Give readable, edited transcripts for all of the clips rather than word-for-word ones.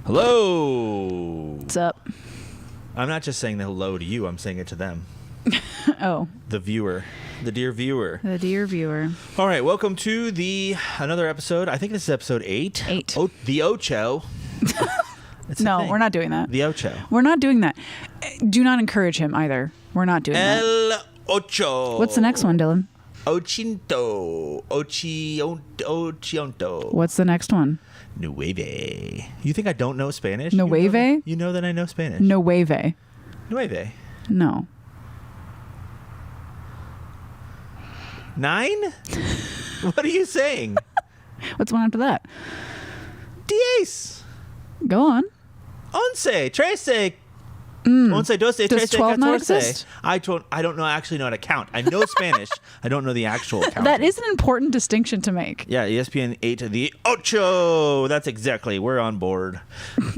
Hello. What's up? I'm not just saying the hello to you. I'm saying it to them. Oh. The viewer. The dear viewer. The dear viewer. All right. Welcome to another episode. I think this is episode 8. 8. The Ocho. No, we're not doing that. The Ocho. We're not doing that. Do not encourage him either. We're not doing that. El Ocho. What's the next one, Dylan? Ochinto. Ochionto. What's the next one? Nueve. You think I don't know Spanish? Nueve? You know that I know Spanish. Nueve. Nueve. No. 9? What are you saying? What's one after that? Diez. Go on. Once. Trece. Once, doce, Does trece, 12 not catorce. exist? I don't know. Actually, know how to count. I know Spanish. I don't know the actual count. That is an important distinction to make. Yeah, ESPN 8 to the Ocho. That's exactly. We're on board.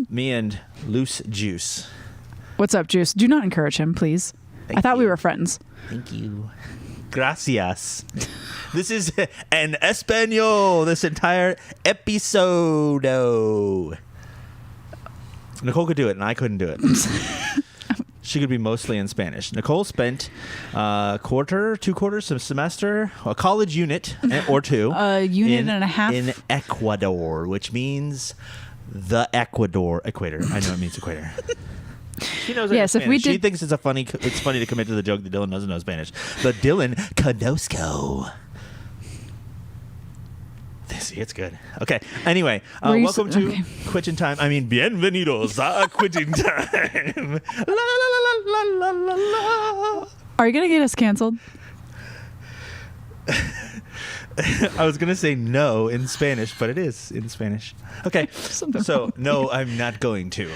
Me and Loose Juice. What's up, Juice? Do not encourage him, please. Thank I thought we you. were friends. Thank you. Gracias. This is an Espanol. This entire episode. Nicole could do it, and I couldn't do it. She could be mostly in Spanish. Nicole spent 2 quarters, a semester, a college unit or two. A unit and a half. In Ecuador, which means the equator. I know it means equator. She knows. Yes, if we She did- thinks it's funny to commit to the joke that Dylan doesn't know Spanish. But Dylan Conosco. See, it's good. Okay. Anyway, welcome to Quittin time. I mean, bienvenidos a Quittin time. La la la la la la la. Are you going to get us canceled? I was gonna say no in Spanish, but it is in Spanish. Okay, Something so wrong. no, I'm not going to.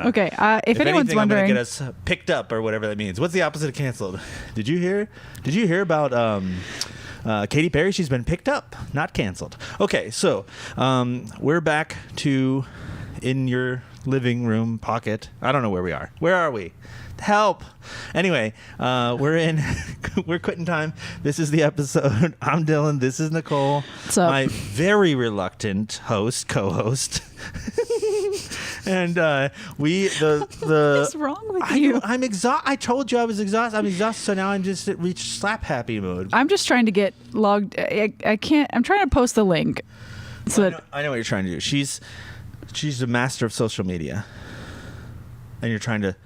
Okay. If anyone's anything, wondering, I'm gonna get us picked up or whatever that means. What's the opposite of canceled? Did you hear about Katy Perry? She's been picked up, not canceled. Okay, so we're back to in your living room pocket. I don't know where we are. Where are we? Help. Anyway, we're Quittin time. This is the episode. I'm Dylan. This is Nicole. What's up? My very reluctant co-host. And what is wrong with you? I'm exhausted. I told you I was exhausted. I'm exhausted, so now I'm just reached slap happy mode. I'm just trying to get logged. I can't. I'm trying to post the link. So I know what you're trying to do. She's the master of social media, and you're trying to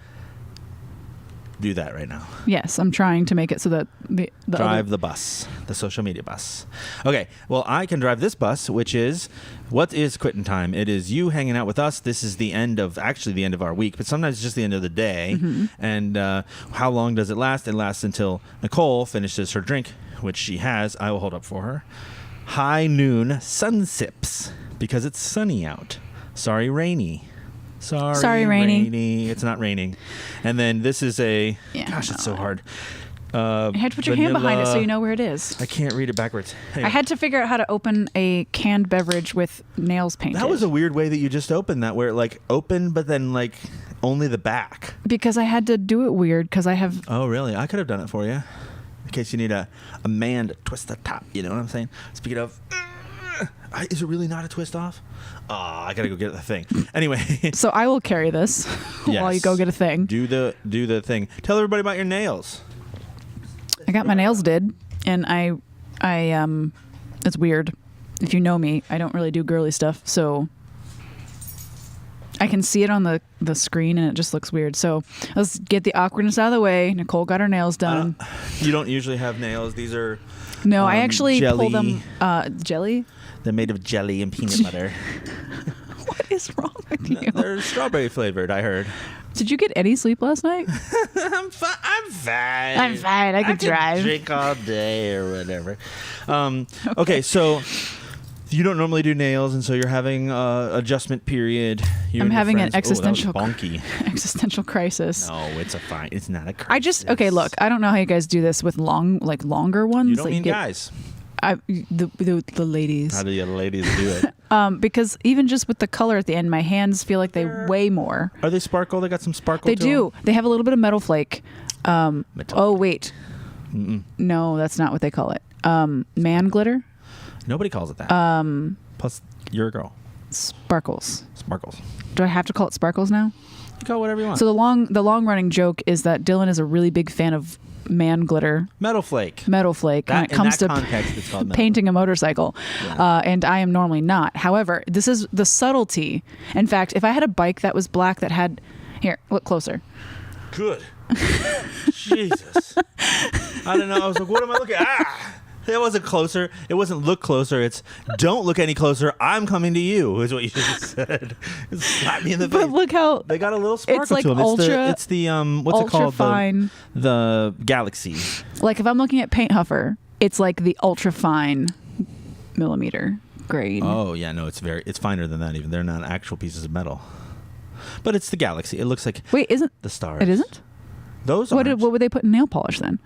do that right now. yes, I'm trying to make it so that the Drive the bus, the social media bus. Okay, well, I can drive this bus, which is, what is Quittin time? It is you hanging out with us. This is the end of our week, but sometimes it's just the end of the day. Mm-hmm. And how long does it last? It lasts until Nicole finishes her drink, which she has. I will hold up for her. High noon sun sips, because it's sunny out. Sorry, rainy. Sorry, rainy. It's not raining. And then this is gosh, it's so hard. You had to put your hand behind it so you know where it is. I can't read it backwards. Anyway. I had to figure out how to open a canned beverage with nails painted. That was a weird way that you just opened that, where it like opened, but then like only the back. Because I had to do it weird because I have. Oh, really? I could have done it for you. In case you need a man to twist the top. You know what I'm saying? Speaking of, is it really not a twist off? I gotta go get the thing. Anyway. So I will carry this while you go get a thing. Do the thing. Tell everybody about your nails. I got my nails did, and I it's weird. If you know me, I don't really do girly stuff, so I can see it on the screen, and it just looks weird. So let's get the awkwardness out of the way. Nicole got her nails done. You don't usually have nails. These are no, I actually jelly. pull them. Jelly? They're made of jelly and peanut butter. What is wrong with you? They're strawberry flavored, I heard. Did you get any sleep last night? I'm fine. I'm fine. I could drive. Drink all day or whatever. Okay, so you don't normally do nails, and so you're having adjustment period. I'm having an existential bonky. existential crisis. No, it's It's not a crisis. Look. I don't know how you guys do this with longer ones. You don't mean guys. The ladies. How do the ladies do it? Because even just with the color at the end, my hands feel like they weigh more. Are they sparkle? They got some sparkle. They to do. them? They have a little bit of metal flake. Metal Oh wait, Mm-mm. no, that's not what they call it. Man glitter. Nobody calls it that. Plus, you're a girl. Sparkles. Sparkles. Do I have to call it Sparkles now? You call it whatever you want. So the long running joke is that Dylan is a really big fan of man glitter, Metal Flake. when it comes to context, it's called metal painting a motorcycle. Yeah. And I am normally not. However, this is the subtlety. In fact, if I had a bike that was black that had, here, look closer. Good. Jesus. I don't know. I was like, what am I looking at? Ah! It wasn't closer. It wasn't look closer. It's don't look any closer. I'm coming to you, is what you just said. It slapped me in the face. But look how they got a little sparkle it's like to them. ultra. It's the what's it called? Fine. The Galaxy. Like if I'm looking at Paint Huffer, it's like the ultra fine millimeter grade. Oh yeah, no, it's finer than that even. They're not actual pieces of metal. But it's the Galaxy. It looks like Wait, isn't the stars. It isn't? Those what aren't. What would they put in nail polish then?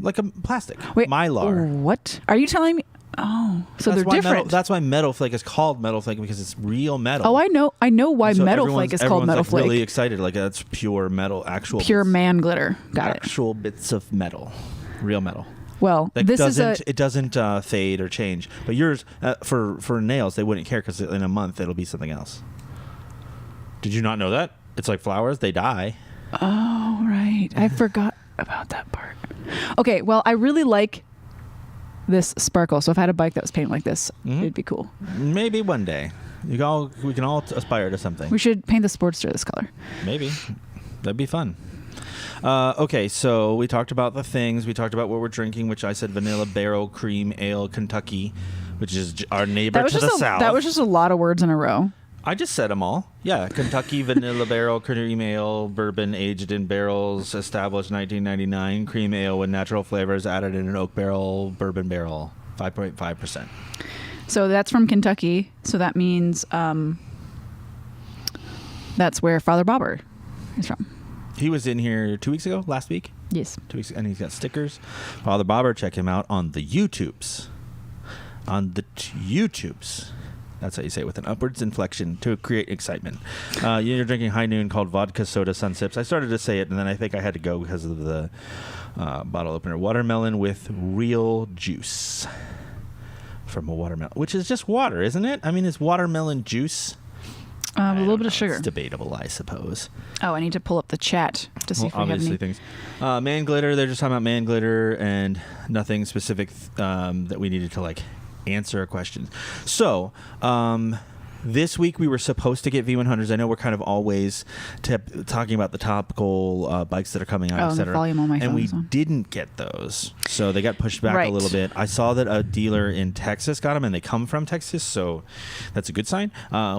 Like a plastic. Wait, Mylar. What? Are you telling me? Oh, so they're different. That's why Metal Flake is called Metal Flake, because it's real metal. Oh, I know why So Metal Flake is called Metal like Flake. really excited, like that's pure metal, actual Pure bits, man glitter. Got it. actual bits of metal, real metal. Well, That this is it doesn't fade or change. But yours for nails, they wouldn't care because in a month it'll be something else. Did you not know that? It's like flowers; they die. Oh, right. I forgot about that part. Okay, well, I really like this sparkle. So if I had a bike that was painted like this, it'd be cool. Maybe one day. We can all aspire to something. We should paint the Sportster this color. Maybe. That'd be fun. Okay, so we talked about the things. We talked about what we're drinking, which I said vanilla barrel cream ale Kentucky, which is our neighbor to the south. That was just a lot of words in a row. I just said them all. Yeah, Kentucky vanilla barrel cream ale, bourbon aged in barrels, established 1999, cream ale with natural flavors added in an oak barrel, bourbon barrel, 5.5%. So that's from Kentucky. So that means that's where Father Bobber is from. He was in here 2 weeks ago, last week. Yes. 2 weeks, and he's got stickers. Father Bobber, check him out on the YouTubes. On the YouTubes. That's how you say it, with an upwards inflection to create excitement. You're drinking High Noon, called Vodka Soda Sun Sips. I started to say it, and then I think I had to go because of the bottle opener. Watermelon with real juice from a watermelon, which is just water, isn't it? I mean, it's watermelon juice. A little bit of sugar. It's debatable, I suppose. Oh, I need to pull up the chat to see if we have any. Things. Man glitter. They're just talking about man glitter and nothing specific that we needed to answer a question. So, this week we were supposed to get V100s. I know we're kind of always talking about the topical bikes that are coming out, etc. The volume on my phone and we is on. didn't get those, so they got pushed back a little bit. I saw that a dealer in Texas got them, and they come from Texas, so that's a good sign.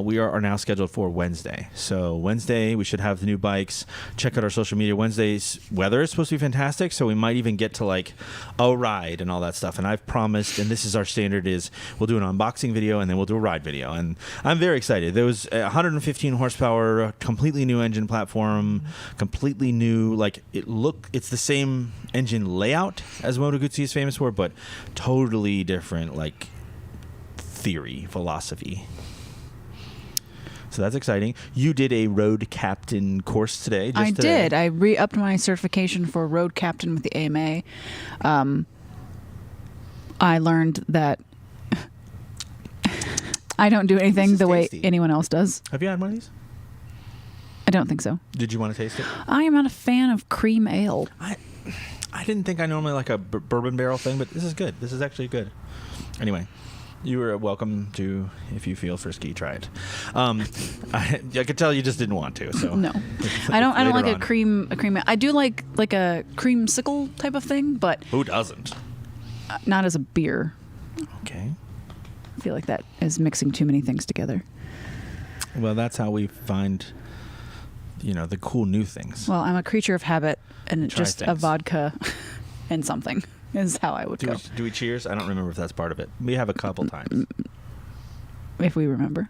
We are now scheduled for Wednesday. So Wednesday we should have the new bikes. Check out our social media. Wednesday's weather is supposed to be fantastic, so we might even get to a ride and all that stuff. And I've promised, and this is our standard, is we'll do an unboxing video and then we'll do a ride video. And I'm very excited. There was 115 horsepower, completely new engine platform, completely new. It's the same engine layout as Moto Guzzi is famous for, but totally different, theory, philosophy. So that's exciting. You did a road captain course today. I did. I re-upped my certification for road captain with the AMA. I learned that I don't do anything the way anyone else does. Have you had one of these? I don't think so. Did you want to taste it? I am not a fan of cream ale. I didn't think I normally like a bourbon barrel thing, but this is good. This is actually good. Anyway, you are welcome to, if you feel frisky, try it. I could tell you just didn't want to. So no, I don't like a cream. I do like a creamsicle type of thing, but who doesn't? Not as a beer. Okay. I feel like that is mixing too many things together. Well, that's how we find, the cool new things. Well, I'm a creature of habit, and just things. a vodka and something is how I would go. Do we cheers? I don't remember if that's part of it. We have a couple times. If we remember.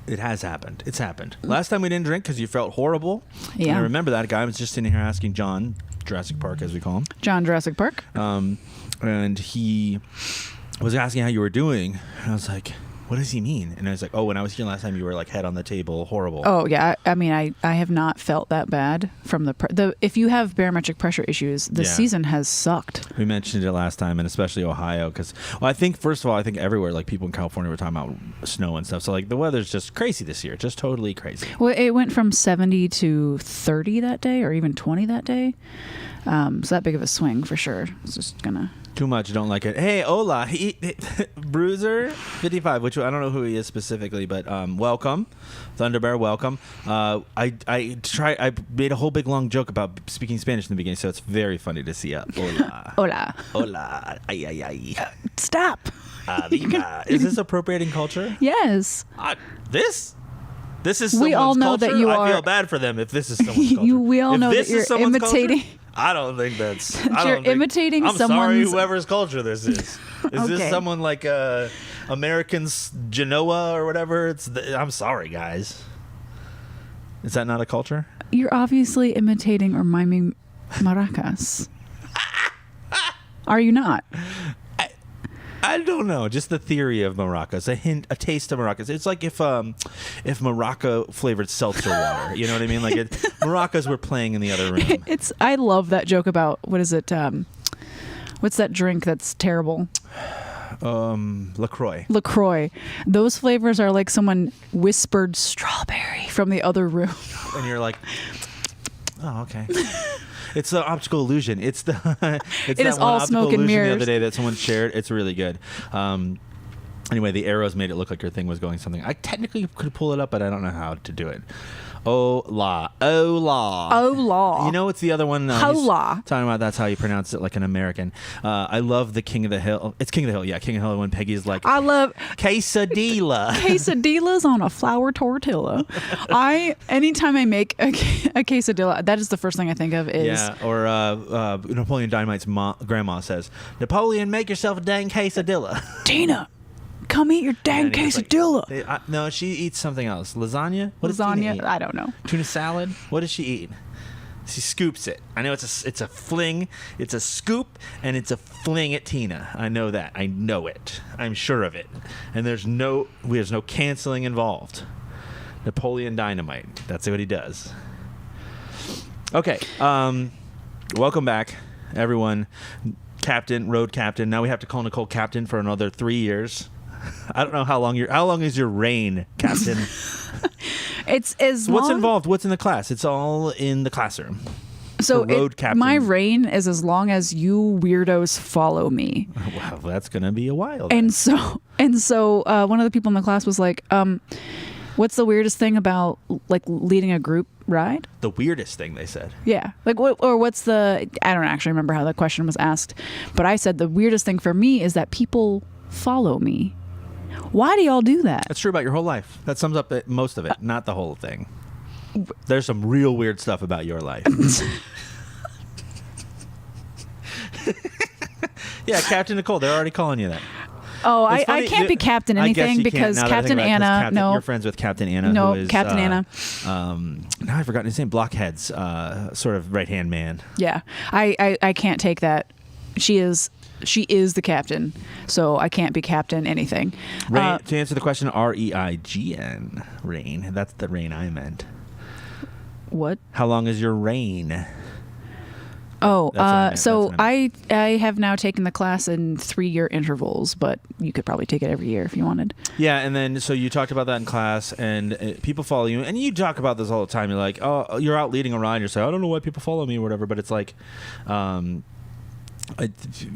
It has happened. It's happened. Last time we didn't drink because you felt horrible. Yeah. And I remember that guy was just in here asking John, Jurassic Park as we call him. John Jurassic Park. And he was asking how you were doing. And I was like, what does he mean? And I was like, oh, when I was here last time, you were like head on the table, horrible. Oh yeah, I mean, I have not felt that bad from the if you have barometric pressure issues, the season has sucked. We mentioned it last time, and especially Ohio, because I think first of all, I think everywhere, like people in California were talking about snow and stuff. So like the weather's just crazy this year, just totally crazy. Well, it went from 70 to 30 that day, or even 20 that day. So that big of a swing for sure. It's just gonna. Too much, don't like it. Hey, hola, Bruiser 55, which I don't know who he is specifically, but welcome, Thunderbear, welcome. I made a whole big long joke about speaking Spanish in the beginning, so it's very funny to see. Hola, Hola, hola, ay ay ay. Stop. Is this appropriating culture? Yes. This is someone's We all know culture? that you I are. feel bad for them if this is someone's culture. We all if know this that you're is someone's imitating. Culture, I don't think that's. You're imitating I'm someone's. sorry, whoever's culture this is. Is Okay. this someone like Americans Genoa or whatever? I'm sorry, guys. Is that not a culture? You're obviously imitating or miming maracas. Are you not? I don't know. Just the theory of maracas, a taste of maracas. It's like if maraca flavored seltzer water. You know what I mean? Like maracas were playing in the other room. I love that joke about what is it? What's that drink that's terrible? LaCroix. LaCroix. Those flavors are like someone whispered strawberry from the other room. And you're like, oh, okay. It's the optical illusion. It's the It is all smoke and mirrors. The other day that someone shared. It's really good. Anyway, the arrows made it look like your thing was going something. I technically could pull it up, but I don't know how to do it. Hola. Hola. You know what's the other one? Hola. Talking about that's how you pronounce it like an American. I love the King of the Hill. It's King of the Hill. Yeah, King of the Hill when Peggy's like, I love quesadilla. quesadillas on a flour tortilla. Anytime I make a quesadilla, that is the first thing I think of is. Yeah, or Napoleon Dynamite's grandma says, Napoleon, make yourself a dang quesadilla. Tina, come eat your dang quesadilla. Like, no, she eats something else. Lasagna? What does Tina Lasagna? eat? I don't know. Tuna salad? What does she eat? She scoops it. I know it's a fling. It's a scoop, and it's a fling at Tina. I know that. I know it. I'm sure of it. And there's no canceling involved. Napoleon Dynamite. That's what he does. Okay. Welcome back, everyone. Captain, road captain. Now we have to call Nicole captain for another 3 years. I don't know how long is your reign, Captain? It's as What's long, involved? What's in the class? It's all in the classroom. So road captain. my reign is as long as you weirdos follow me. Wow, that's gonna be a while. And so one of the people in the class was like, "What's the weirdest thing about like leading a group ride?" The weirdest thing they said. Yeah, like what's the? I don't actually remember how the question was asked, but I said the weirdest thing for me is that people follow me. Why do y'all do that? That's true about your whole life. That sums up most of it, not the whole thing. There's some real weird stuff about your life. Yeah, Captain Nicole. They're already calling you that. Oh, I can't be Captain anything because Captain Anna. No, you're friends with Captain Anna. No, who is, Captain Anna. Now I've forgotten his name. Blockhead's sort of right hand man. Yeah, I can't take that. She is the captain, so I can't be captain anything. Rain, to answer the question, REIGN, reign. That's the reign I meant. What? How long is your reign? Oh, That's so what I I have now taken the class in 3-year intervals, but you could probably take it every year if you wanted. Yeah, and then so you talked about that in class, and people follow you, and you talk about this all the time. You're like, oh, you're out leading a ride. You're saying, I don't know why people follow me or whatever, but it's like,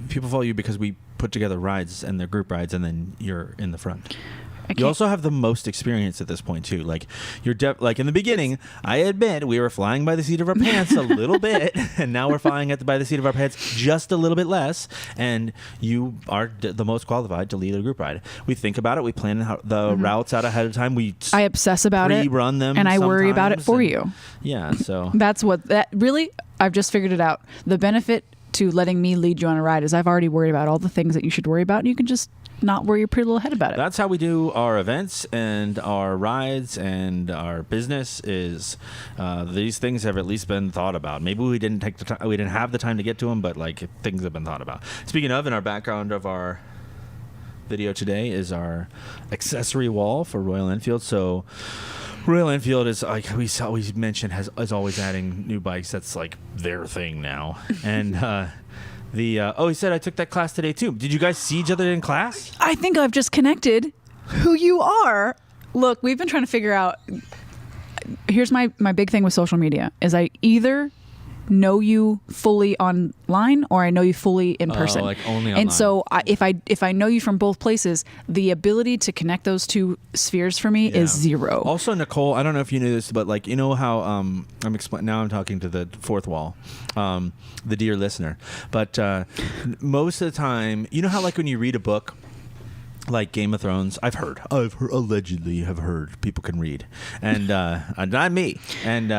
people follow you because we put together rides and they're group rides, and then you're in the front. You also have the most experience at this point too. Like you're like in the beginning, I admit we were flying by the seat of our pants a little bit, and now we're flying by the seat of our pants just a little bit less. And you are the most qualified to lead a group ride. We think about it. We plan the routes out ahead of time. I obsess about it, run them, and I worry about it for you. Yeah, so that's what that really. I've just figured it out. The benefit to letting me lead you on a ride is I've already worried about all the things that you should worry about, and you can just not worry your pretty little head about it. That's how we do our events and our rides and our business. Is these things have at least been thought about. Maybe we didn't take the time, we didn't have the time to get to them, but like things have been thought about. Speaking of, in our background of our video today is our accessory wall for Royal Enfield. So Royal Enfield is, like we mentioned, is always adding new bikes. That's like their thing now. And he said I took that class today too. Did you guys see each other in class? I think I've just connected who you are. Look, we've been trying to figure out. Here's my big thing with social media is I either know you fully online or I know you fully in person. Like only online. And so if I know you from both places, the ability to connect those two spheres for me is zero. Also, Nicole, I don't know if you knew this, but like, you know how now I'm talking to the fourth wall, the dear listener. But most of the time, you know how like when you read a book, like Game of Thrones, I've allegedly have heard people can read, and not me. And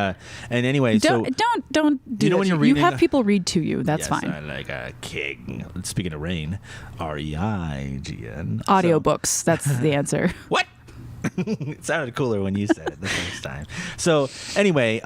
anyway, don't do you know that. when you're reading, you have people read to you. That's yes, fine. Like a king. Speaking of rain, REIGN. Audiobooks. That's the answer. What? It sounded cooler when you said it the first time. So anyway,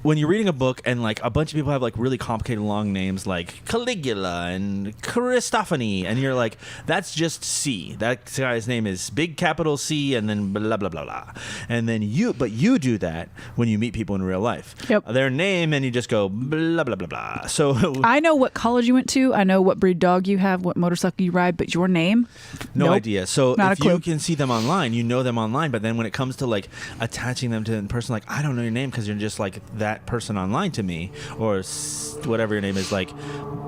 when you're reading a book and like a bunch of people have like really complicated long names like Caligula and Christophany, and you're like, that's just C. That guy's name is big capital C and then blah blah blah blah. And then you do that when you meet people in real life. Yep. Their name and you just go blah blah blah blah. So I know what college you went to. I know what breed dog you have, what motorcycle you ride, but your name? No idea. So Not if a clue. you can see them online, you know them online. But then when it comes to like attaching them to in person, like I don't know your name because you're just like that person online to me, or whatever your name is, like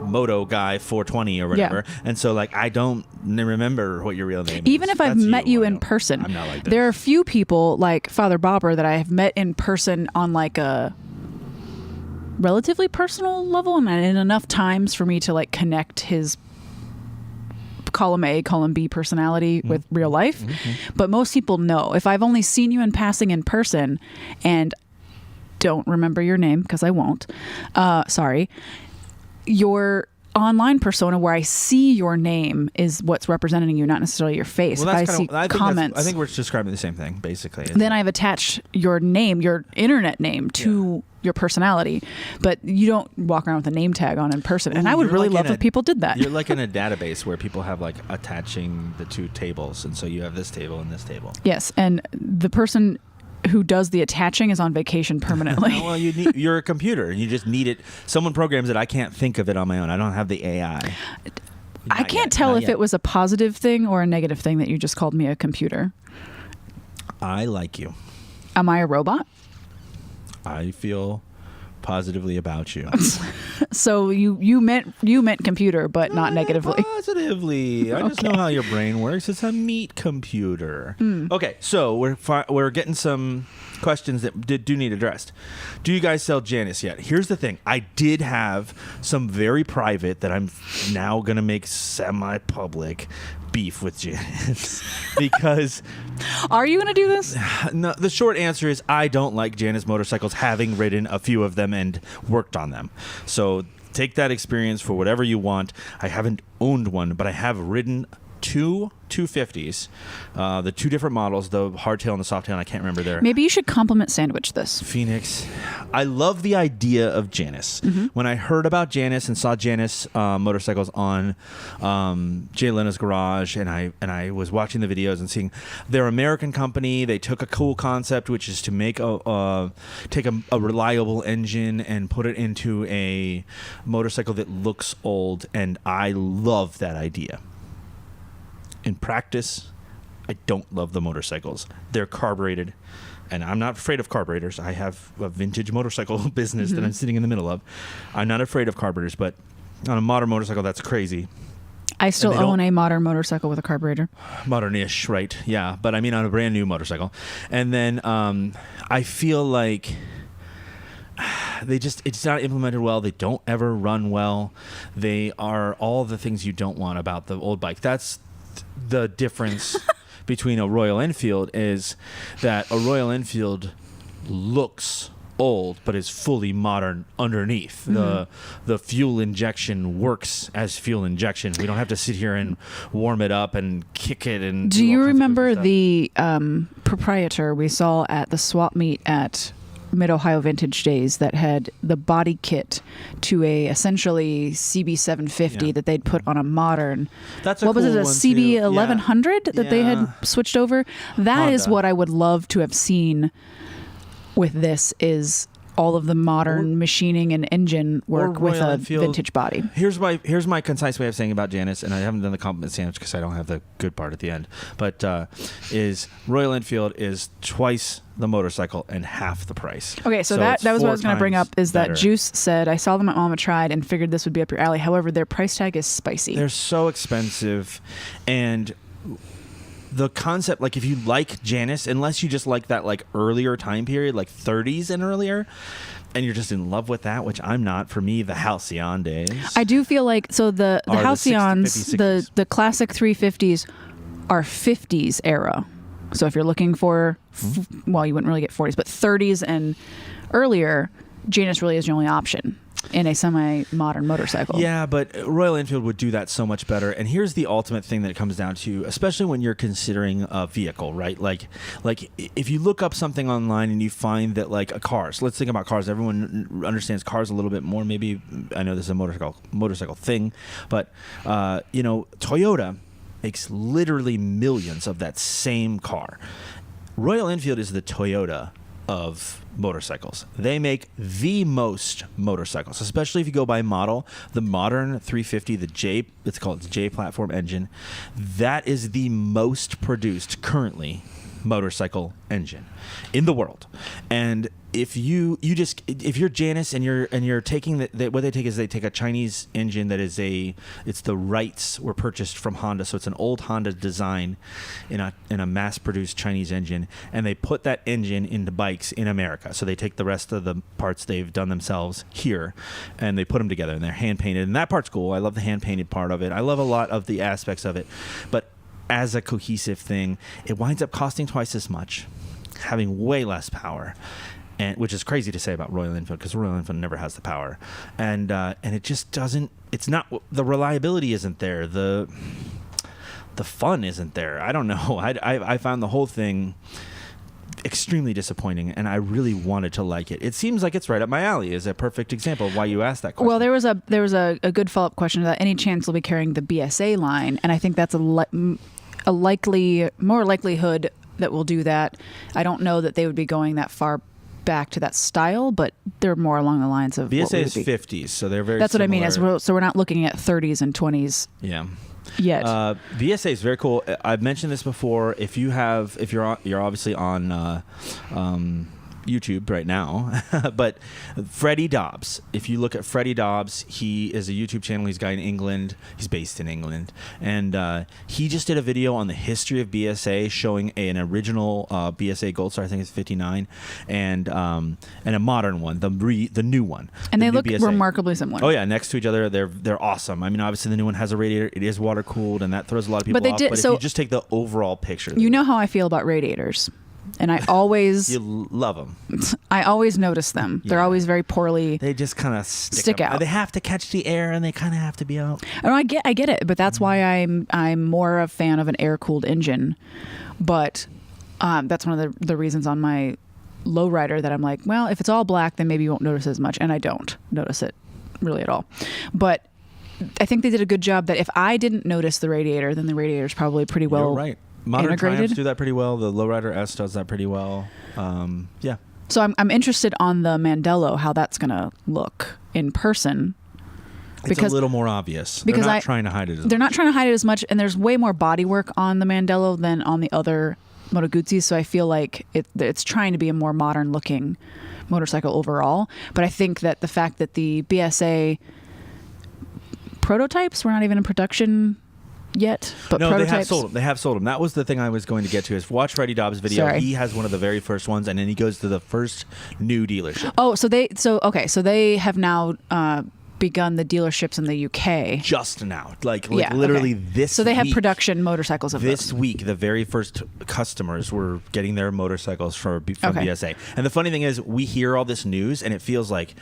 Moto Guy 420 or whatever. Yeah. And so like I don't remember what your real name is. Even if I've met you in person, I'm not like this. There are a few people like Father Bobber that I have met in person on like a relatively personal level, and in enough times for me to like connect his column A, column B personality with real life. Mm-hmm. But most people know. If I've only seen you in passing in person and don't remember your name, because I won't, sorry, your online persona where I see your name is what's representing you, not necessarily your face. Well, if I see comments, I think we're describing the same thing, basically. Then I've attached your name, your internet name, to your personality, but you don't walk around with a name tag on in person. And I would really love if people did that. You're like in a database where people have like attaching the two tables, and so you have this table and this table. Yes, and the person who does the attaching is on vacation permanently. Well, you're a computer. You just need it. Someone programs it. I can't think of it on my own. I don't have the AI. I can't tell if it was a positive thing or a negative thing that you just called me a computer. I like you. Am I a robot? I feel positively about you. So you meant computer, but not negatively. Positively. I just know how your brain works. It's a meat computer. Okay, so we're getting some questions that do need addressed. Do you guys sell Janus yet? Here's the thing. I did have some very private that I'm now going to make semi-public beef with Janus because... Are you going to do this? No, the short answer is I don't like Janus motorcycles, having ridden a few of them and worked on them. So take that experience for whatever you want. I haven't owned one, but I have ridden two 250s, the two different models, the hardtail and the softtail. I can't remember their... Maybe you should compliment sandwich this. Phoenix. I love the idea of Janus. Mm-hmm. When I heard about Janus and saw Janus motorcycles on Jay Leno's garage, and I was watching the videos and seeing their American company, they took a cool concept, which is to make take a reliable engine and put it into a motorcycle that looks old, and I love that idea. In practice, I don't love the motorcycles. They're carbureted, and I'm not afraid of carburetors. I have a vintage motorcycle business that I'm sitting in the middle of. I'm not afraid of carburetors, but on a modern motorcycle, that's crazy. I still own a modern motorcycle with a carburetor. Modern-ish, right? Yeah, but I mean on a brand new motorcycle. And then I feel like it's not implemented well. They don't ever run well. They are all the things you don't want about the old bike. That's the difference between a Royal Enfield, is that a Royal Enfield looks old but is fully modern underneath. The fuel injection works as fuel injection. We don't have to sit here and warm it up and kick it. And do you remember the proprietor we saw at the swap meet at Mid-Ohio Vintage Days that had the body kit to a essentially CB750 that they'd put on a modern. That's a what cool was it? A one, CB1100 too. that they had switched over. That is Honda. what I would love to have seen with this. Is all of the modern machining and engine work with Royal a Enfield. vintage body. Here's my concise way of saying about Janice, and I haven't done the compliment sandwich because I don't have the good part at the end. But is Royal Enfield is twice the motorcycle and half the price. Okay, so that was what I was going to bring up. Is better. that Juice said, I saw them at Mama Tried and figured this would be up your alley. However, their price tag is spicy. They're so expensive, and the concept, like if you like Janice, unless you just like that like earlier time period, like 30s and earlier, and you're just in love with that, which I'm not. For me, the Halcyon days. I do feel like so the Are the Halcyons, 60s, the classic 350s are 50s era. So if you're looking for, well, you wouldn't really get 40s, but 30s and earlier, Janus really is your only option in a semi-modern motorcycle. Yeah, but Royal Enfield would do that so much better. And here's the ultimate thing that it comes down to, especially when you're considering a vehicle, right? Like if you look up something online and you find that like a car, so let's think about cars. Everyone understands cars a little bit more. Maybe I know this is a motorcycle thing, but Toyota makes literally millions of that same car. Royal Enfield is the Toyota of motorcycles. They make the most motorcycles, especially if you go by model. The modern 350, it's called the J platform engine, that is the most produced currently motorcycle engine in the world. And if if you're Janus and you're taking what they take is they take a Chinese engine that is it's the rights were purchased from Honda, so it's an old Honda design in a mass produced Chinese engine, and they put that engine into bikes in America. So they take the rest of the parts they've done themselves here and they put them together, and they're hand painted, and that part's cool. I love the hand painted part of it. I love a lot of the aspects of it, but as a cohesive thing, it winds up costing twice as much, having way less power, and which is crazy to say about Royal Enfield because Royal Enfield never has the power, and it just doesn't. It's not, the reliability isn't there. The fun isn't there. I don't know. I found the whole thing extremely disappointing, and I really wanted to like it. It seems like it's right up my alley. Is a perfect example of why you asked that question. Well, there was a good follow-up question to that. Any chance they'll be carrying the BSA line? And I think that's more likelihood that we'll do that. I don't know that they would be going that far back to that style, but they're more along the lines of BSA is 50s, so they're very. That's similar. what I mean. So we're not looking at 30s and 20s. Yeah. Yet. VSA is very cool. I've mentioned this before. If you're obviously on YouTube right now, but Freddie Dobbs. If you look at Freddie Dobbs, he is a YouTube channel. He's a guy in England. He's based in England, and he just did a video on the history of BSA, showing an original BSA Gold Star. I think it's 59, and a modern one, the new one. And they look BSA. remarkably similar. Oh yeah, next to each other. They're awesome. I mean, obviously the new one has a radiator. It is water cooled, and that throws a lot of people off. But if you just take the overall picture, you know how I feel about radiators. And I always you love them. I always notice them. Yeah. They're always very poorly. They just kind of stick out. They have to catch the air, and they kind of have to be out. Oh, I get it, but that's why I'm more a fan of an air cooled engine. But that's one of the reasons on my lowrider that I'm like, well, if it's all black, then maybe you won't notice as much, and I don't notice it really at all. But I think they did a good job. That if I didn't notice the radiator, then the radiator's probably pretty well. You're right. Modern integrated. Triumphs do that pretty well. The Lowrider S does that pretty well. Yeah. So I'm interested on the Mandello, how that's going to look in person. It's a little more obvious. Because they're not trying to hide it as much. They're not trying to hide it as much, and there's way more body work on the Mandello than on the other Moto Guzzi, so I feel like it's trying to be a more modern looking motorcycle overall. But I think that the fact that the BSA prototypes were not even in production yet, but no, prototypes. They have sold them. That was the thing I was going to get to. Is watch Freddie Dobbs' video. Sorry. He has one of the very first ones, and then he goes to the first new dealership. Oh, so they have now begun the dealerships in the UK. Just now, like Yeah, literally okay. this. So they have week. production motorcycles of This those. week, the very first customers were getting their motorcycles from Okay. BSA. And the funny thing is, we hear all this news, and it feels like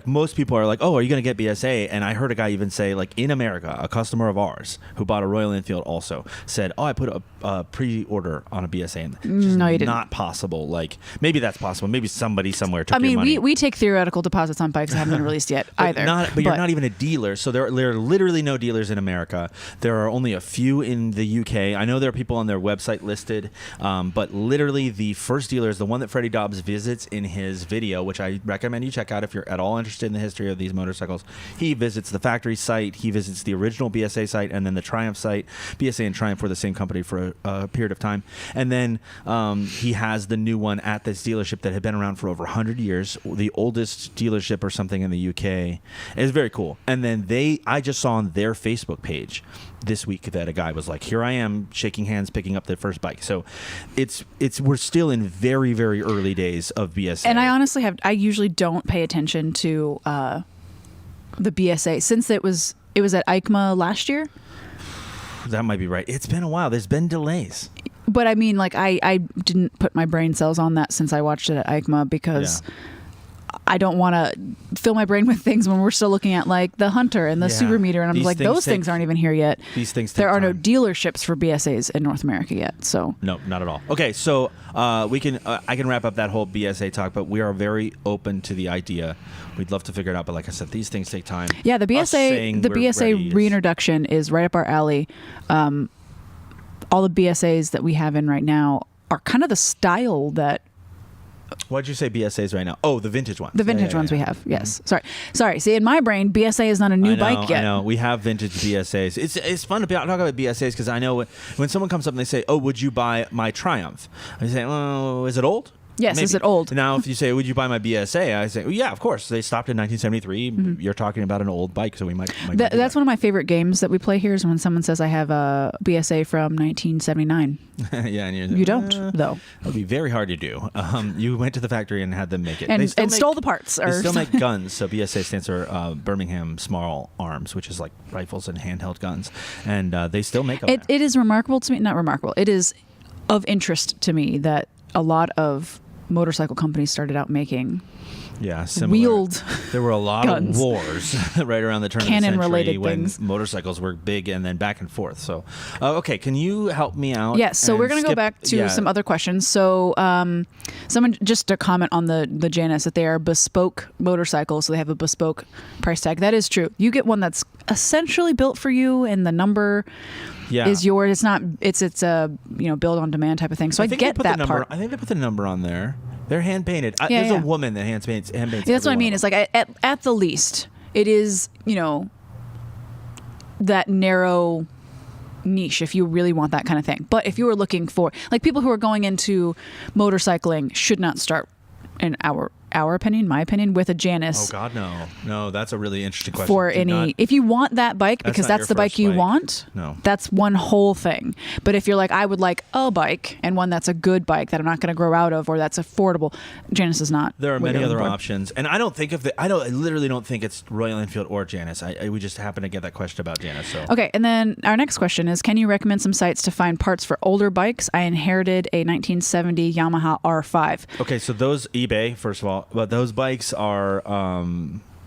most people are like, "Oh, are you going to get BSA?" And I heard a guy even say, like, in America, a customer of ours who bought a Royal Enfield also said, "Oh, I put a pre-order on a BSA." And just No, you didn't. Not possible. Like, maybe that's possible. Maybe somebody somewhere took I mean, your money. we take theoretical deposits on bikes that haven't been released yet But either. but you're not even a dealer, so there are literally no dealers in America. There are only a few in the UK. I know there are people on their website listed, but literally the first dealer is the one that Freddie Dobbs visits in his video, which I recommend you check out if you're at all interested in the history of these motorcycles. He visits the factory site, he visits the original BSA site, and then the Triumph site. BSA and Triumph were the same company for a period of time. And then he has the new one at this dealership that had been around for over 100 years, the oldest dealership or something in the UK. It's very cool. And then I just saw on their Facebook page this week that a guy was like, "Here I am, shaking hands, picking up the first bike." So we're still in very, very early days of BSA. And I usually don't pay attention to the BSA since it was at EICMA last year. That might be right. It's been a while. There's been delays. But I mean, like, I didn't put my brain cells on that since I watched it at EICMA because I don't want to fill my brain with things when we're still looking at, like, the Hunter and the Yeah. Super Meter. And I'm These like, those things aren't even here yet. These things take There are no time. dealerships for BSAs in North America yet. So No, not at all. Okay, so I can wrap up that whole BSA talk, but we are very open to the idea. We'd love to figure it out, but like I said, these things take time. yeah, the Us saying BSA we're ready is- reintroduction is right up our alley. All the BSAs that we have in right now are kind of the style that Why'd you say BSAs right now? Oh, the vintage ones. the vintage ones we have. Yes. Sorry. See, in my brain, BSA is not a new bike yet. I know. We have vintage BSAs. It's fun to talk about BSAs because I know when someone comes up and they say, "Oh, would you buy my Triumph?" I say, "Oh, is it old?" Yes, Maybe. is it old? Now, if you say, "Would you buy my BSA?" I say, well, "Yeah, of course." They stopped in 1973. Mm-hmm. You're talking about an old bike, so we might. That's one of my favorite games that we play here is when someone says I have a BSA from 1979. Yeah, and You don't, though. That'd be very hard to do. You went to the factory and had them make it, And They still make- stole the parts. They still make guns. So BSA stands for Birmingham Small Arms, which is like rifles and handheld guns, and they still make them. It is remarkable to me. Not remarkable. It is of interest to me that a lot of motorcycle companies started out making Yeah, similar. wheeled There were a lot guns. of wars right around the turn of the Cannon-related century when things. motorcycles were big and then back and forth. So, okay, can you help me out? Yes, so and we're going to go skip- back to yeah. some other questions. So, someone just to comment on the Janus that they are bespoke motorcycles, so they have a bespoke price tag. That is true. You get one that's essentially built for you, and the number Yeah. is yours. It's not. It's a build on demand type of thing. So I think they get put that the number, part. I think they put the number on there. They're hand painted. Yeah, There's yeah. a woman that hand paints. That's every what I one mean. of It's them. like at the least, it is that narrow niche if you really want that kind of thing. But if you were looking for, like, people who are going into motorcycling should not start, in our opinion, my opinion, with a Janus. Oh God, no. That's a really interesting question. For Do any, not- if you want that bike because not that's your the bike first you bike. want, No. that's one whole thing. But if you're like, I would like a bike and one that's a good bike that I'm not going to grow out of or that's affordable, Janus is not. There are what many you're other looking for. options, and I don't think of I literally don't think it's Royal Enfield or Janus. We just happen to get that question about Janus. So Okay, and then our next question is, can you recommend some sites to find parts for older bikes? I inherited a 1970 Yamaha R5. Okay, so those eBay first of all, but those bikes are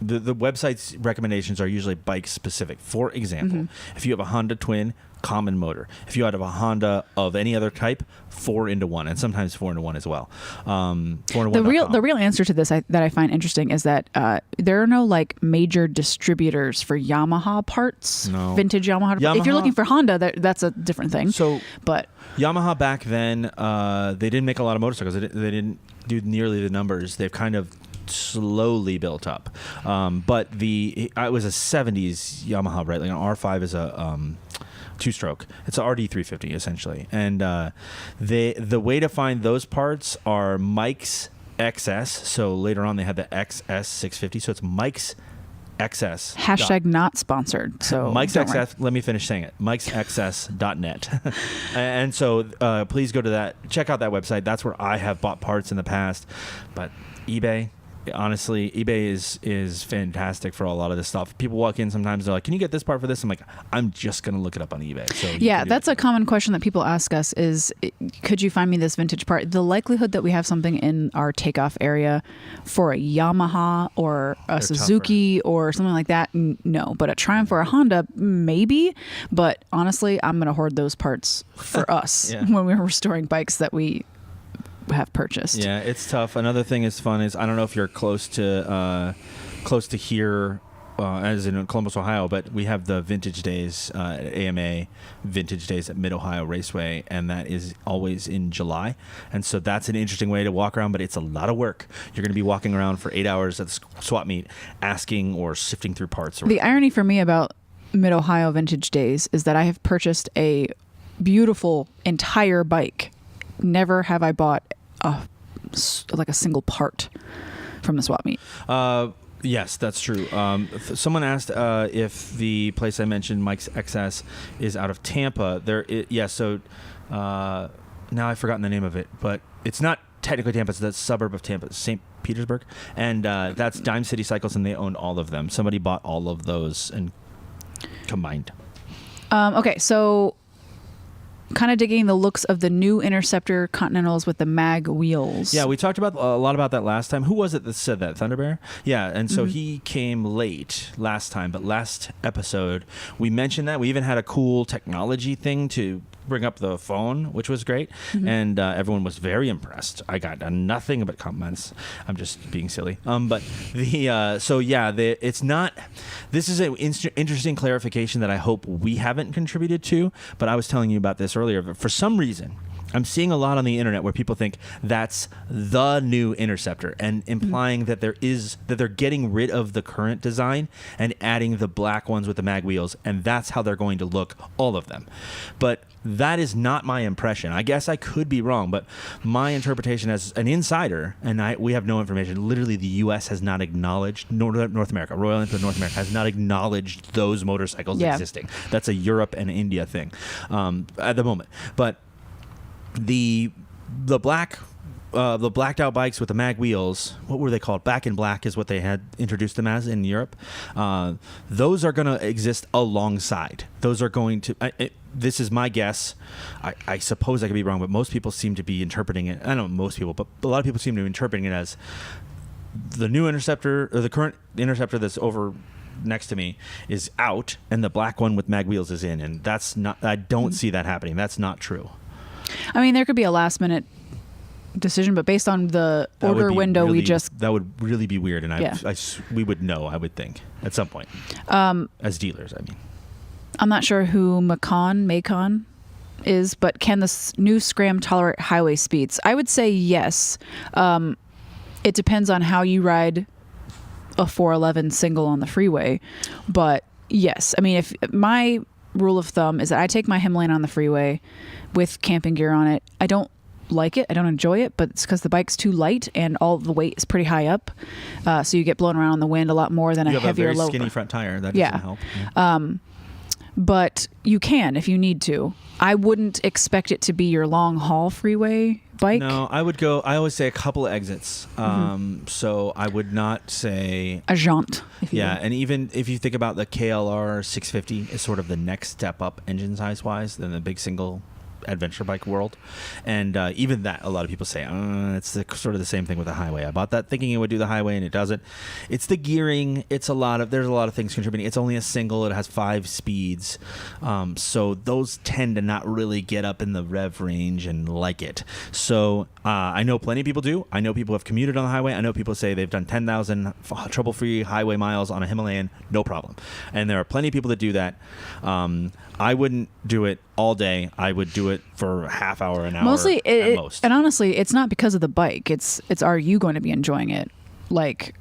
the website's recommendations are usually bike specific. For example, Mm-hmm. if you have a Honda Twin, common motor. If you have a Honda of any other type, 4-in-1, and sometimes 4-in-1 as well. 4-in-1.com. The real answer to this that I find interesting is that there are no like major distributors for Yamaha parts, No. vintage Yamaha. If you're Yamaha- looking for Honda, that's a different thing. So but Yamaha back then, they didn't make a lot of motorcycles. They didn't do nearly the numbers. They've kind of slowly built up. But it was a 70s Yamaha, right? Like an R5 is a two-stroke. It's a RD350 essentially. And the way to find those parts are Mike's XS. So later on they had the XS650. So it's Mike's XS. hashtag not sponsored. So Mike's don't worry. XS. Let me finish saying it. Mike'sXS.net. And so please go to that. Check out that website. That's where I have bought parts in the past. But eBay, honestly, eBay is fantastic for a lot of this stuff. People walk in sometimes, they're like, "Can you get this part for this?" I'm like, "I'm just gonna look it up on eBay." So yeah, that's a common question that people ask us: is could you find me this vintage part? The likelihood that we have something in our takeoff area for a Yamaha or a Suzuki or something like that, no. But a Triumph or a Honda, maybe. But honestly, I'm gonna hoard those parts for us when we're restoring bikes that we have purchased. Yeah, it's tough. Another thing is fun is, I don't know if you're close to here, as in Columbus, Ohio, but we have the Vintage Days at AMA Vintage Days at Mid Ohio Raceway, and that is always in July. And so that's an interesting way to walk around, but it's a lot of work. You're going to be walking around for 8 hours at the swap meet, asking or sifting through parts. The irony for me about Mid Ohio Vintage Days is that I have purchased a beautiful entire bike. Never have I bought a single part from the swap meet. Yes, that's true. Someone asked if the place I mentioned, Mike's XS, is out of Tampa. So now I've forgotten the name of it, but it's not technically Tampa. It's the suburb of Tampa, St. Petersburg, and that's Dime City Cycles, and they owned all of them. Somebody bought all of those and combined. Okay, so kind of digging the looks of the new Interceptor Continentals with the mag wheels. Yeah, we talked about a lot about that last time. Who was it that said that? Thunderbear? Yeah, and so he came late last time, but last episode we mentioned that. We even had a cool technology thing to bring up the phone, which was great, and everyone was very impressed. I got nothing but compliments. I'm just being silly. But it's not. This is an interesting clarification that I hope we haven't contributed to. But I was telling you about this earlier. For some reason, I'm seeing a lot on the internet where people think that's the new Interceptor, and implying that they're getting rid of the current design and adding the black ones with the mag wheels, and that's how they're going to look, all of them. But that is not my impression. I guess I could be wrong, but my interpretation as an insider, and we have no information. Literally, the U.S. has not acknowledged, North America, Royal Enfield North America has not acknowledged those motorcycles existing. That's a Europe and India thing at the moment. But the blacked out bikes with the mag wheels, what were they called? Back in Black is what they had introduced them as in Europe. Those are going to exist alongside. Those are going to. This is my guess. I suppose I could be wrong, but most people seem to be interpreting it. I don't know most people, but a lot of people seem to be interpreting it as the new Interceptor, or the current Interceptor that's over next to me is out, and the black one with mag wheels is in. And that's not. I don't see that happening. That's not true. I mean, there could be a last minute decision, but based on the order window, that would really be weird, and we would know, I would think, at some point, as dealers. I mean, I'm not sure who Macon is, but can the new Scram tolerate highway speeds? I would say yes. It depends on how you ride a 411 single on the freeway, but yes. I mean, if my rule of thumb is that I take my Himalayan on the freeway with camping gear on it. I don't like it. I don't enjoy it, but it's because the bike's too light and all the weight is pretty high up. So you get blown around in the wind a lot more than a heavier, very skinny front tire. That doesn't help. Yeah. But you can if you need to. I wouldn't expect it to be your long haul freeway bike. No, I always say a couple of exits. So I would not say a jaunt. And even if you think about the KLR 650 is sort of the next step up engine size wise than the big single adventure bike world, and even that, a lot of people say it's sort of the same thing with the highway. I bought that thinking it would do the highway, and it doesn't. It's the gearing. There's a lot of things contributing. It's only a single. It has 5 speeds, so those tend to not really get up in the rev range and like it. So I know plenty of people do. I know people have commuted on the highway. I know people say they've done 10,000 trouble-free highway miles on a Himalayan, no problem. And there are plenty of people that do that. I wouldn't do it all day. I would do it for a half hour, an hour mostly at most. And honestly, it's not because of the bike. It's are you going to be enjoying it? Like,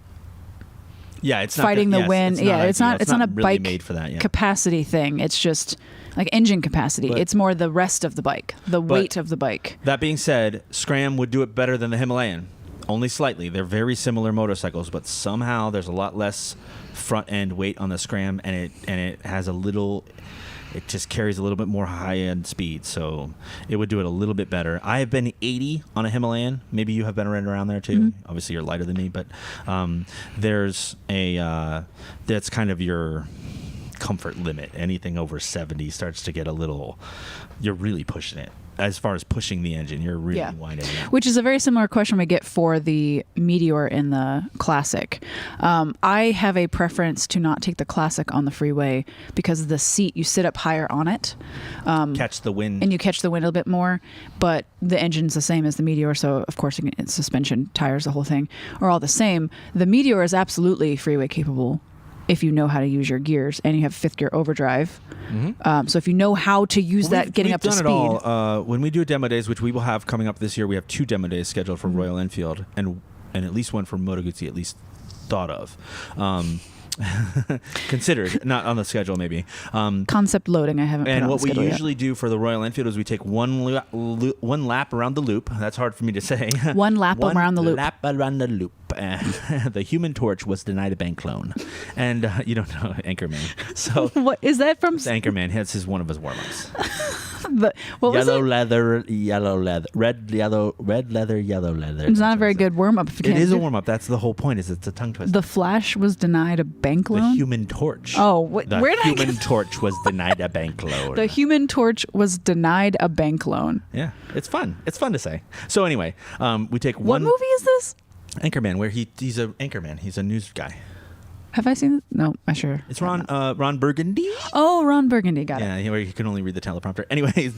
it's fighting not the wind. It's not a really bike made for that, capacity thing. It's just like engine capacity. But it's more the rest of the bike, the weight of the bike. That being said, Scram would do it better than the Himalayan, only slightly. They're very similar motorcycles, but somehow there's a lot less front end weight on the Scram, and it has a little. it just carries a little bit more high-end speed, so it would do it a little bit better. I have been 80 on a Himalayan. Maybe you have been right around there too. Mm-hmm. Obviously, you're lighter than me, but there's a that's kind of your comfort limit. Anything over 70 starts to get a little. You're really pushing it. As far as pushing the engine, you're really winding it out. Which is a very similar question we get for the Meteor in the Classic. I have a preference to not take the Classic on the freeway because the seat, you sit up higher on it. Catch the wind. And you catch the wind a little bit more, but the engine's the same as the Meteor, so of course it's suspension, tires, the whole thing are all the same. The Meteor is absolutely freeway capable if you know how to use your gears and you have fifth gear overdrive. Mm-hmm. So if you know how to use that, getting up to speed. We've done it all. When we do demo days, which we will have coming up this year, we have 2 demo days scheduled for Royal Enfield and at least one for Moto Guzzi, at least thought of. Considered, not on the schedule maybe. Concept loading, I haven't. And put what on the we schedule usually yet. do for the Royal Enfield is we take one lap around the loop. That's hard for me to say. One lap around the loop. Lap around the loop. The Human Torch was denied a bank loan, and you don't know Anchorman. So what is that from? It's Anchorman. That's one of his warm-ups. What was yellow it? leather, red leather, yellow leather. It's not a very good warm-up. If you It can't is a do- warm-up. That's the whole point. Is it's a tongue twister. The Flash was denied a bank The loan. Human Torch. Oh, the where did I Human Torch was denied a bank loan. The Human Torch was denied a bank loan. Yeah, it's fun. It's fun to say. So anyway, we take What one movie is this? Anchorman, where he's a anchorman. He's a news guy. Have I seen it? No, I sure. It's Ron Burgundy. Oh, Ron Burgundy. Got it. Yeah, where he can only read the teleprompter. Anyways,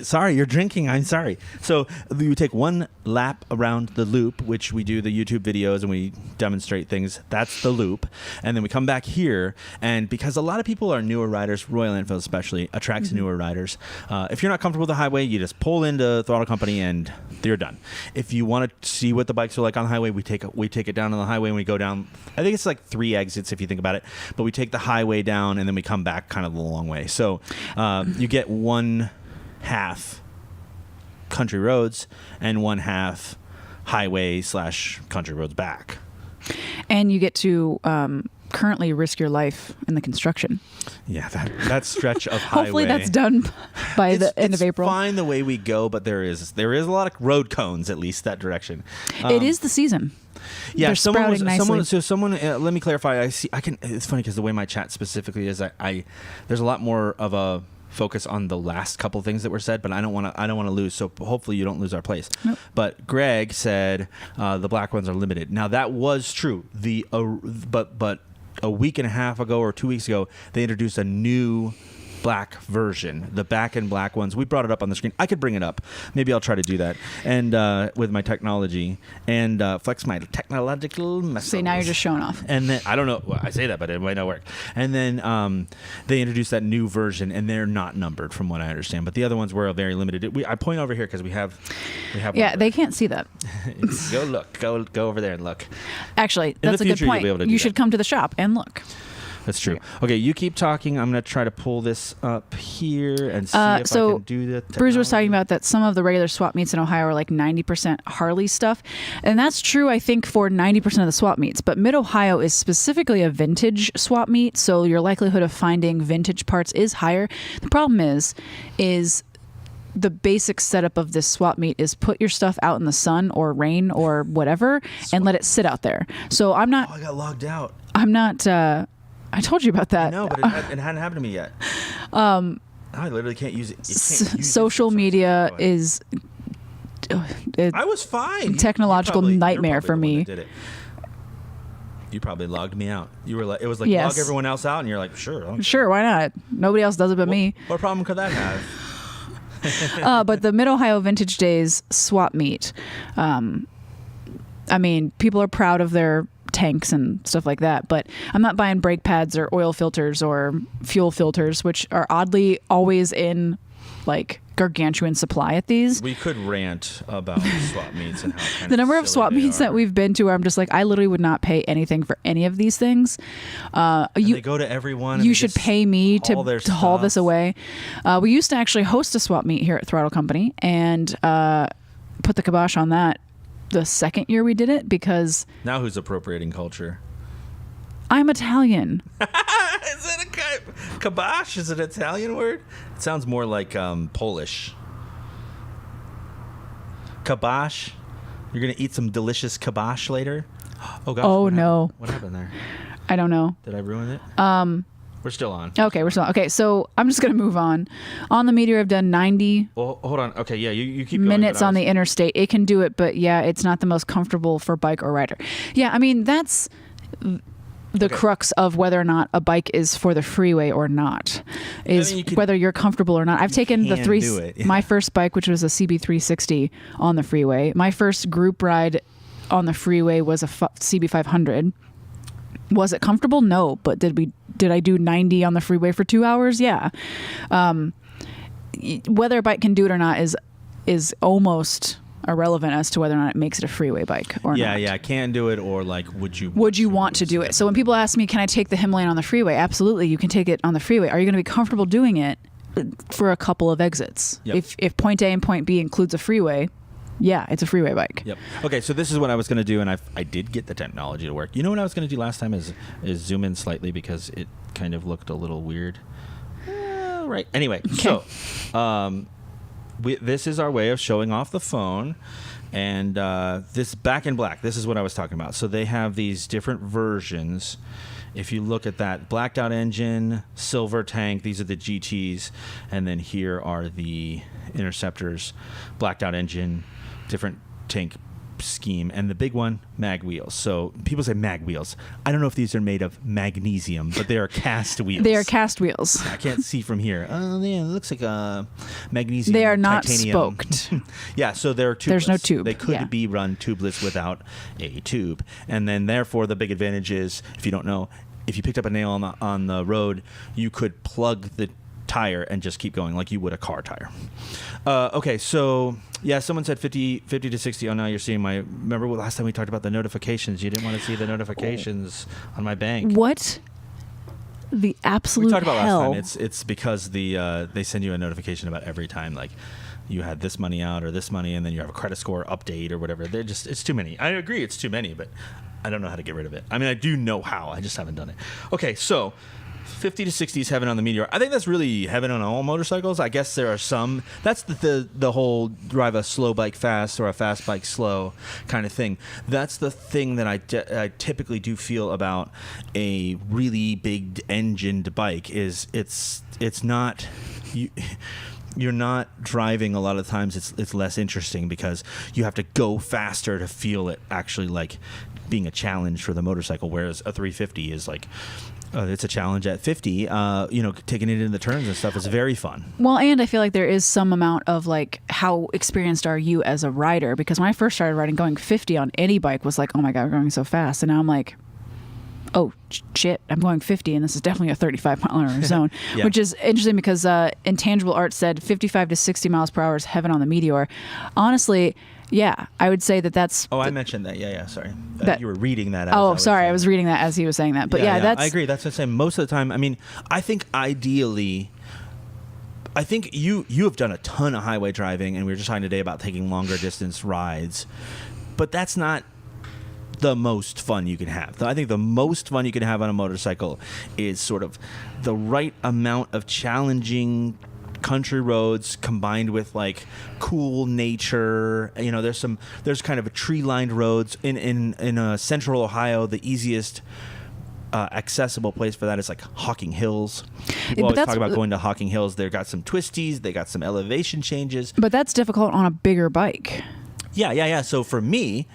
sorry, you're drinking. I'm sorry. So we take one lap around the loop, which we do the YouTube videos and we demonstrate things. That's the loop. And then we come back here. And because a lot of people are newer riders, Royal Enfield especially, attracts newer riders. If you're not comfortable with the highway, you just pull into Throttle Company and you're done. If you want to see what the bikes are like on the highway, we take it down on the highway and we go down. I think it's like 3 exits if you think about it. But we take the highway down and then we come back kind of the long way. So you get 1/2 country roads and 1/2 highway / country roads back. And you get to currently risk your life in the construction. Yeah, that stretch of highway. Hopefully that's done by the end of April. It's fine the way we go, but there is a lot of road cones, at least that direction. It is the season. Yeah, They're sprouting nicely. someone. Let me clarify. It's funny because the way my chat specifically is, there's a lot more of a focus on the last couple things that were said, but I don't want to lose. So hopefully you don't lose our place. Nope. But Greg said the black ones are limited. Now that was true. But a week and a half ago or 2 weeks ago, they introduced a new black version, the back and black ones. We brought it up on the screen. I could bring it up. Maybe I'll try to do that. And with my technology and flex my technological muscles. See, now you're just showing off. And then I don't know. Well, I say that, but it might not work. And then they introduced that new version, and they're not numbered, from what I understand. But the other ones were very limited. I point over here because we have. Yeah, they can't see that. Go look. Go over there and look. Actually, In that's the a good future, you'll point. be able to do You that. should come to the shop and look. That's true. Okay, you keep talking. I'm going to try to pull this up here and see if I can do the technology. Bruce was talking about that some of the regular swap meets in Ohio are like 90% Harley stuff. And that's true, I think, for 90% of the swap meets. But Mid-Ohio is specifically a vintage swap meet, so your likelihood of finding vintage parts is higher. The problem is the basic setup of this swap meet is put your stuff out in the sun or rain or whatever and let it sit out there. So I'm not... Oh, I got logged out. I'm not... I told you about that. No, but it hadn't happened to me yet. I literally can't use it. You can't use social it. media is I was fine. technological You're nightmare probably for the one me. that did it. You probably logged me out. You were like, it was like Yes. log everyone else out, and you're like, sure. Sure, why not? Nobody else does it but me. What problem could that have? But the Mid-Ohio Vintage Days swap meet, I mean, people are proud of their tanks and stuff like that, but I'm not buying brake pads or oil filters or fuel filters, which are oddly always in like gargantuan supply at these. We could rant about swap meets and how kind The number of silly swap they meets that are. we've been to where I'm just like, I literally would not pay anything for any of these things. They go to everyone. You should pay me to haul this stuff. away. We used to actually host a swap meet here at Throttle Company and put the kibosh on that the second year we did it because Now who's appropriating culture? I'm Italian. Is it okay? Kibosh is an Italian word? It sounds more like Polish. Kibosh. You're going to eat some delicious kibosh later? Oh, gosh. Oh, no. What happened there? I don't know. Did I ruin it? We're still on. Okay, we're still on. Okay, so I'm just going to move on. On the Meteor, I've done 90 Well, hold on. Okay, yeah, you keep going. minutes on the interstate. It can do it, but yeah, it's not the most comfortable for bike or rider. Yeah, I mean, that's the crux of whether or not a bike is for the freeway or not, is whether you're comfortable or not. I've taken my first bike, which was a CB360 on the freeway. My first group ride on the freeway was a CB500. Was it comfortable? No, but did I do 90 on the freeway for 2 hours? Yeah. Whether a bike can do it or not is almost irrelevant as to whether or not it makes it a freeway bike or not. Yeah, can do it, or like, would you want to do it? So when people ask me, can I take the Himalayan on the freeway? Absolutely, you can take it on the freeway. Are you going to be comfortable doing it for a couple of exits? Yep. If point A and point B includes a freeway, yeah, it's a freeway bike. Yep. Okay, so this is what I was going to do, and I did get the technology to work. You know what I was going to do last time is zoom in slightly because it kind of looked a little weird. Right. Anyway, okay. So this is our way of showing off the phone, and this Back in Black. This is what I was talking about. So they have these different versions. If you look at that, blacked out engine, silver tank, these are the GTs, and then here are the Interceptors, blacked out engine, different tank scheme, and the big one, mag wheels. So people say mag wheels. I don't know if these are made of magnesium, but they are cast wheels. They are cast wheels. I can't see from here. Oh, yeah, it looks like a magnesium. They are not titanium. spoked. Yeah, so they're tubeless. There's no tube. They could be run tubeless without a tube. And then therefore the big advantage is, if you don't know, if you picked up a nail on the road, you could plug the tire and just keep going like you would a car tire. Okay, so yeah, someone said 50 to 60. Oh, now you're seeing remember last time we talked about the notifications? You didn't want to see the notifications on my bank. What the absolute hell? We talked about last time. It's because they send you a notification about every time, like, you had this money out or this money, and then you have a credit score update or whatever. It's too many. I agree, it's too many, but I don't know how to get rid of it. I mean, I do know how. I just haven't done it. Okay, so 50 to 60 is heaven on the Meteor. I think that's really heaven on all motorcycles. I guess there are some. That's the whole drive a slow bike fast or a fast bike slow kind of thing. That's the thing that I typically do feel about a really big engined bike is it's not you're not driving a lot of times. It's less interesting because you have to go faster to feel it actually like being a challenge for the motorcycle, whereas a 350 is like it's a challenge at 50. Taking it in the turns and stuff is very fun. Well, and I feel like there is some amount of like, how experienced are you as a rider? Because when I first started riding, going 50 on any bike was like, oh my God, we're going so fast. And now I'm like, oh shit, I'm going 50, and this is definitely a 35-mile-an-hour zone. Yeah. Which is interesting because Intangible Art said 55 to 60 miles per hour is heaven on the Meteor. Honestly, yeah, I would say that's... Oh, I mentioned that. Yeah, sorry. You were reading that. I was reading that as he was saying that. But yeah, that's... I agree. That's what I'm saying. Most of the time, I mean, I think ideally... I think you have done a ton of highway driving, and we were just talking today about taking longer distance rides. But that's not the most fun you can have. I think the most fun you can have on a motorcycle is sort of the right amount of challenging country roads combined with like cool nature. You know, there's kind of a tree-lined roads in central Ohio. The easiest accessible place for that is like Hocking Hills. People always talk about going to Hocking Hills. They've got some twisties. They got some elevation changes. But that's difficult on a bigger bike. Yeah. So for me,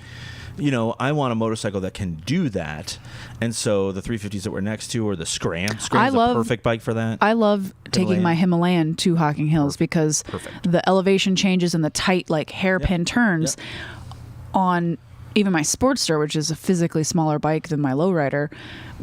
I want a motorcycle that can do that. And so the 350s that we're next to, or the Scram. Scram's a perfect bike for that. I love taking my Himalayan to Hocking Hills because the elevation changes and the tight, like hairpin turns on even my Sportster, which is a physically smaller bike than my lowrider,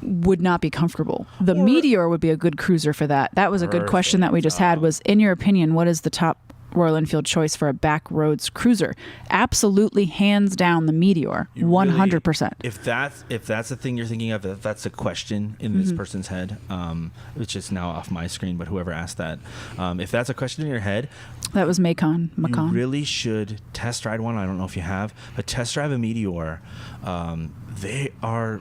would not be comfortable. The Meteor would be a good cruiser for that. That was a good question that we just had was, in your opinion, what is the top Royal Enfield choice for a back roads cruiser? Absolutely, hands down, the Meteor, 100%. If that's the thing you're thinking of, if that's a question in this person's head, which is now off my screen, but whoever asked that, if that's a question in your head, that was Macon. You really should test ride one. I don't know if you have, but test drive a Meteor. They are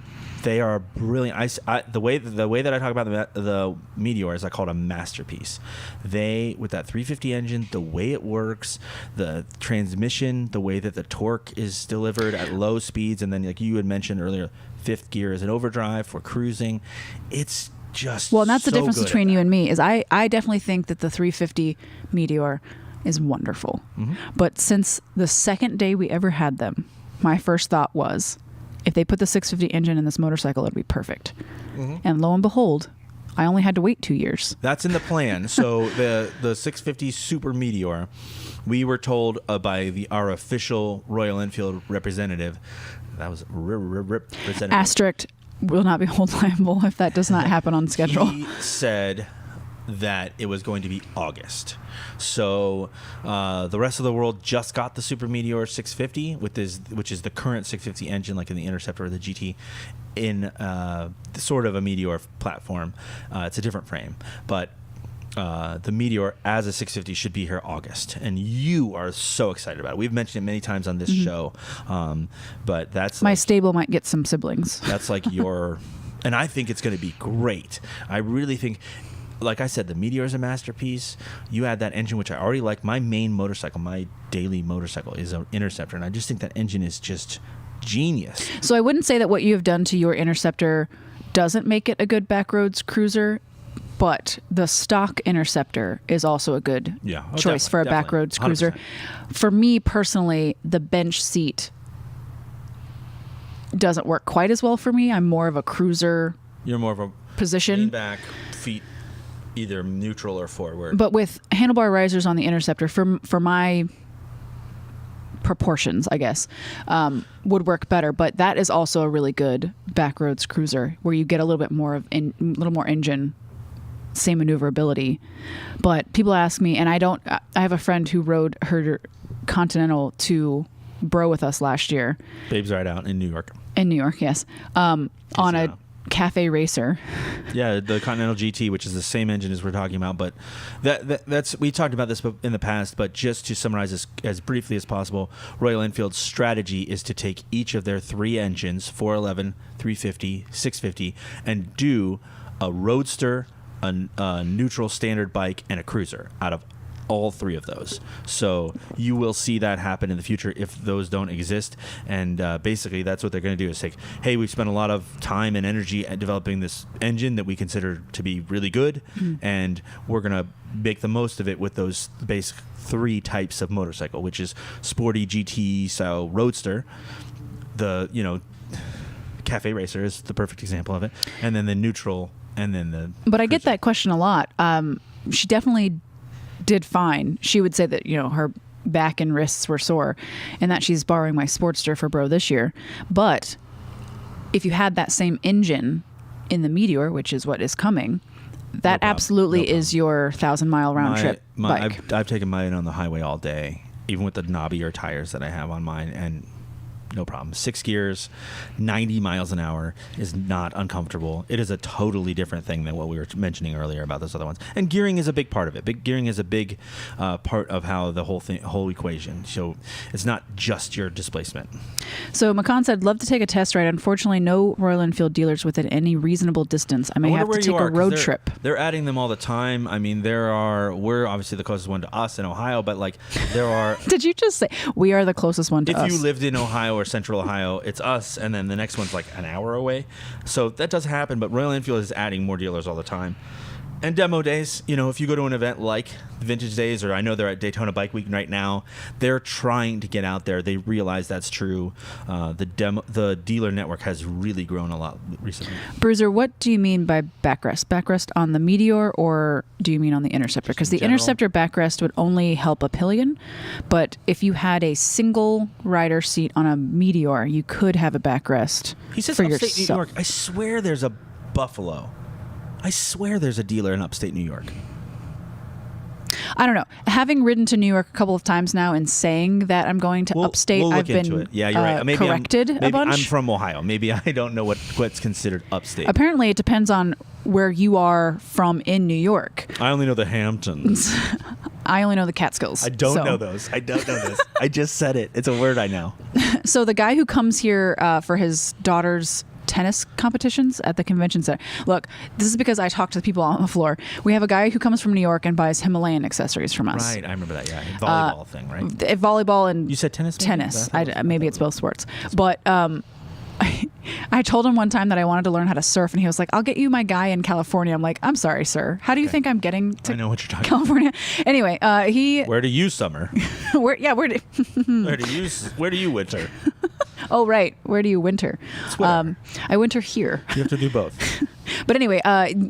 brilliant. The way that I talk about the Meteor is I call it a masterpiece. With that 350 engine, the way it works, the transmission, the way that the torque is delivered at low speeds, and then like you had mentioned earlier, fifth gear is an overdrive for cruising. It's just well, and that's the so difference good between at you that. and me. Is I definitely think that the 350 Meteor is wonderful, but since the second day we ever had them, my first thought was, if they put the 650 engine in this motorcycle, it'd be perfect. And lo and behold, I only had to wait 2 years. That's in the plan. So the 650 Super Meteor, we were told by our official Royal Enfield representative, that was representative. Asterisk will not be held liable if that does not happen on schedule. He said that it was going to be August. So the rest of the world just got the Super Meteor 650, which is the current 650 engine, like in the Interceptor or the GT, in sort of a Meteor platform. It's a different frame, but the Meteor as a 650 should be here August, and you are so excited about it. We've mentioned it many times on this show, but that's My stable might get some siblings. That's like and I think it's going to be great. I really think. Like I said, the Meteor is a masterpiece. You add that engine, which I already like. My main motorcycle, my daily motorcycle, is an Interceptor, and I just think that engine is just genius. So I wouldn't say that what you have done to your Interceptor doesn't make it a good backroads cruiser, but the stock Interceptor is also a good choice for a backroads cruiser. 100%. For me personally, the bench seat doesn't work quite as well for me. I'm more of a cruiser. You're more of a position. lean back, feet either neutral or forward. But with handlebar risers on the Interceptor, for my proportions, I guess, would work better. But that is also a really good backroads cruiser where you get a little bit more of a little more engine, same maneuverability. But people ask me, and I have a friend who rode her Continental to Bro with us last year. Babe's Ride Out in New York. In New York, yes. On a cafe racer. Yeah, the Continental GT, which is the same engine as we're talking about, but that's we talked about this in the past, but just to summarize this as briefly as possible, Royal Enfield's strategy is to take each of their three engines, 411, 350, 650, and do a roadster, a neutral standard bike, and a cruiser out of all three of those. So you will see that happen in the future if those don't exist. And basically that's what they're going to do is say, hey, we've spent a lot of time and energy at developing this engine that we consider to be really good, and we're going to make the most of it with those basic three types of motorcycle, which is sporty GT style roadster, the cafe racer is the perfect example of it, and then the neutral, and then the But I get that question a lot. She definitely did fine. She would say that, her back and wrists were sore and that she's borrowing my Sportster for Bro this year. But if you had that same engine in the Meteor, which is what is coming, that absolutely is your 1,000-mile round trip bike. I've taken mine on the highway all day, even with the knobbier tires that I have on mine, and no problem. 6 gears, 90 miles an hour is not uncomfortable. It is a totally different thing than what we were mentioning earlier about those other ones. And gearing is a big part of it. Gearing is a big part of how the whole equation. So it's not just your displacement. So Macan said, love to take a test ride. Unfortunately, no Royal Enfield dealers within any reasonable distance. I may have to take a road trip. They're adding them all the time. I mean, we're obviously the closest one to us in Ohio, but there are... Did you just say we are the closest one to us? If you lived in Ohio or Central Ohio, it's us, and then the next one's like an hour away. So that does happen, but Royal Enfield is adding more dealers all the time. And demo days, if you go to an event like Vintage Days, or I know they're at Daytona Bike Week right now, they're trying to get out there. They realize that's true. The dealer network has really grown a lot recently. Bruiser, what do you mean by backrest? Backrest on the Meteor, or do you mean on the Interceptor? Because the Interceptor backrest would only help a pillion, but if you had a single rider seat on a Meteor, you could have a backrest. He says for upstate yourself. New York. I swear there's a Buffalo. I swear there's a dealer in upstate New York. I don't know. Having ridden to New York a couple of times now and saying that I'm going to upstate, we'll I've look into been it. Yeah, you're right. Maybe corrected a bunch. I'm from Ohio. Maybe I don't know what's considered upstate. Apparently, it depends on where you are from in New York. I only know the Hamptons. I only know the Catskills. I don't know those. I don't know this. I just said it. It's a word I know. So the guy who comes here for his daughter's tennis competitions at the convention center. Look, this is because I talk to the people on the floor. We have a guy who comes from New York and buys Himalayan accessories from us. Right, I remember that. Yeah, volleyball thing, right? Volleyball and You said tennis. tennis. Maybe it's both sports, but I told him one time that I wanted to learn how to surf, and he was like, "I'll get you my guy in California." I'm like, "I'm sorry, sir. How do you think I'm getting to I know what you're talking California?" Anyway, he Where do you summer? where do Where do you winter? oh right, where do you winter? whatever. I winter here. You have to do both. But anyway,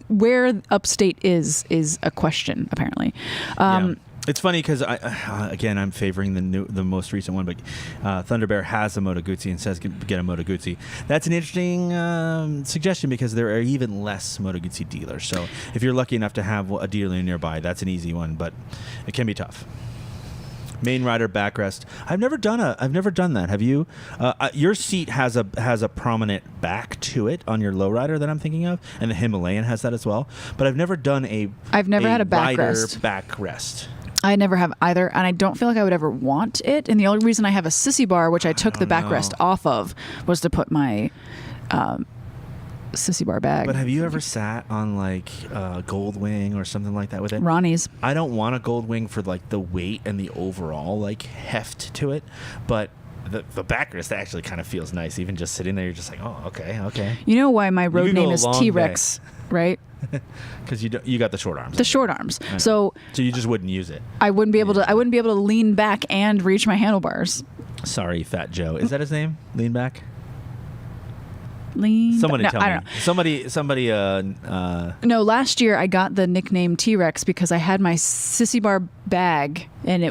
where upstate is a question apparently. Yeah. It's funny because again, I'm favoring the most recent one, but Thunder Bear has a Moto Guzzi and says get a Moto Guzzi. That's an interesting suggestion because there are even less Moto Guzzi dealers. So if you're lucky enough to have a dealer nearby, that's an easy one, but it can be tough. Main rider backrest. I've never done that. Have you? Your seat has a prominent back to it on your lowrider that I'm thinking of, and the Himalayan has that as well. But I've never done I've never had a rider backrest. backrest. I never have either, and I don't feel like I would ever want it. And the only reason I have a sissy bar, which I took the backrest off of, was to put my sissy bar bag. But have you ever sat on like Gold Wing or something like that with it? Ronnie's. I don't want a Gold Wing for like the weight and the overall like heft to it, but the backrest actually kind of feels nice. Even just sitting there, you're just like, oh, okay. You know why my road could go name a is long T-Rex, right? Because you got the short arms. The short arms. I know. So you just wouldn't use it. I wouldn't be able to lean back and reach my handlebars. Sorry, Fat Joe. Is that his name? Lean back. Somebody tell me. I don't know. Somebody. No, last year I got the nickname T-Rex because I had my sissy bar bag, and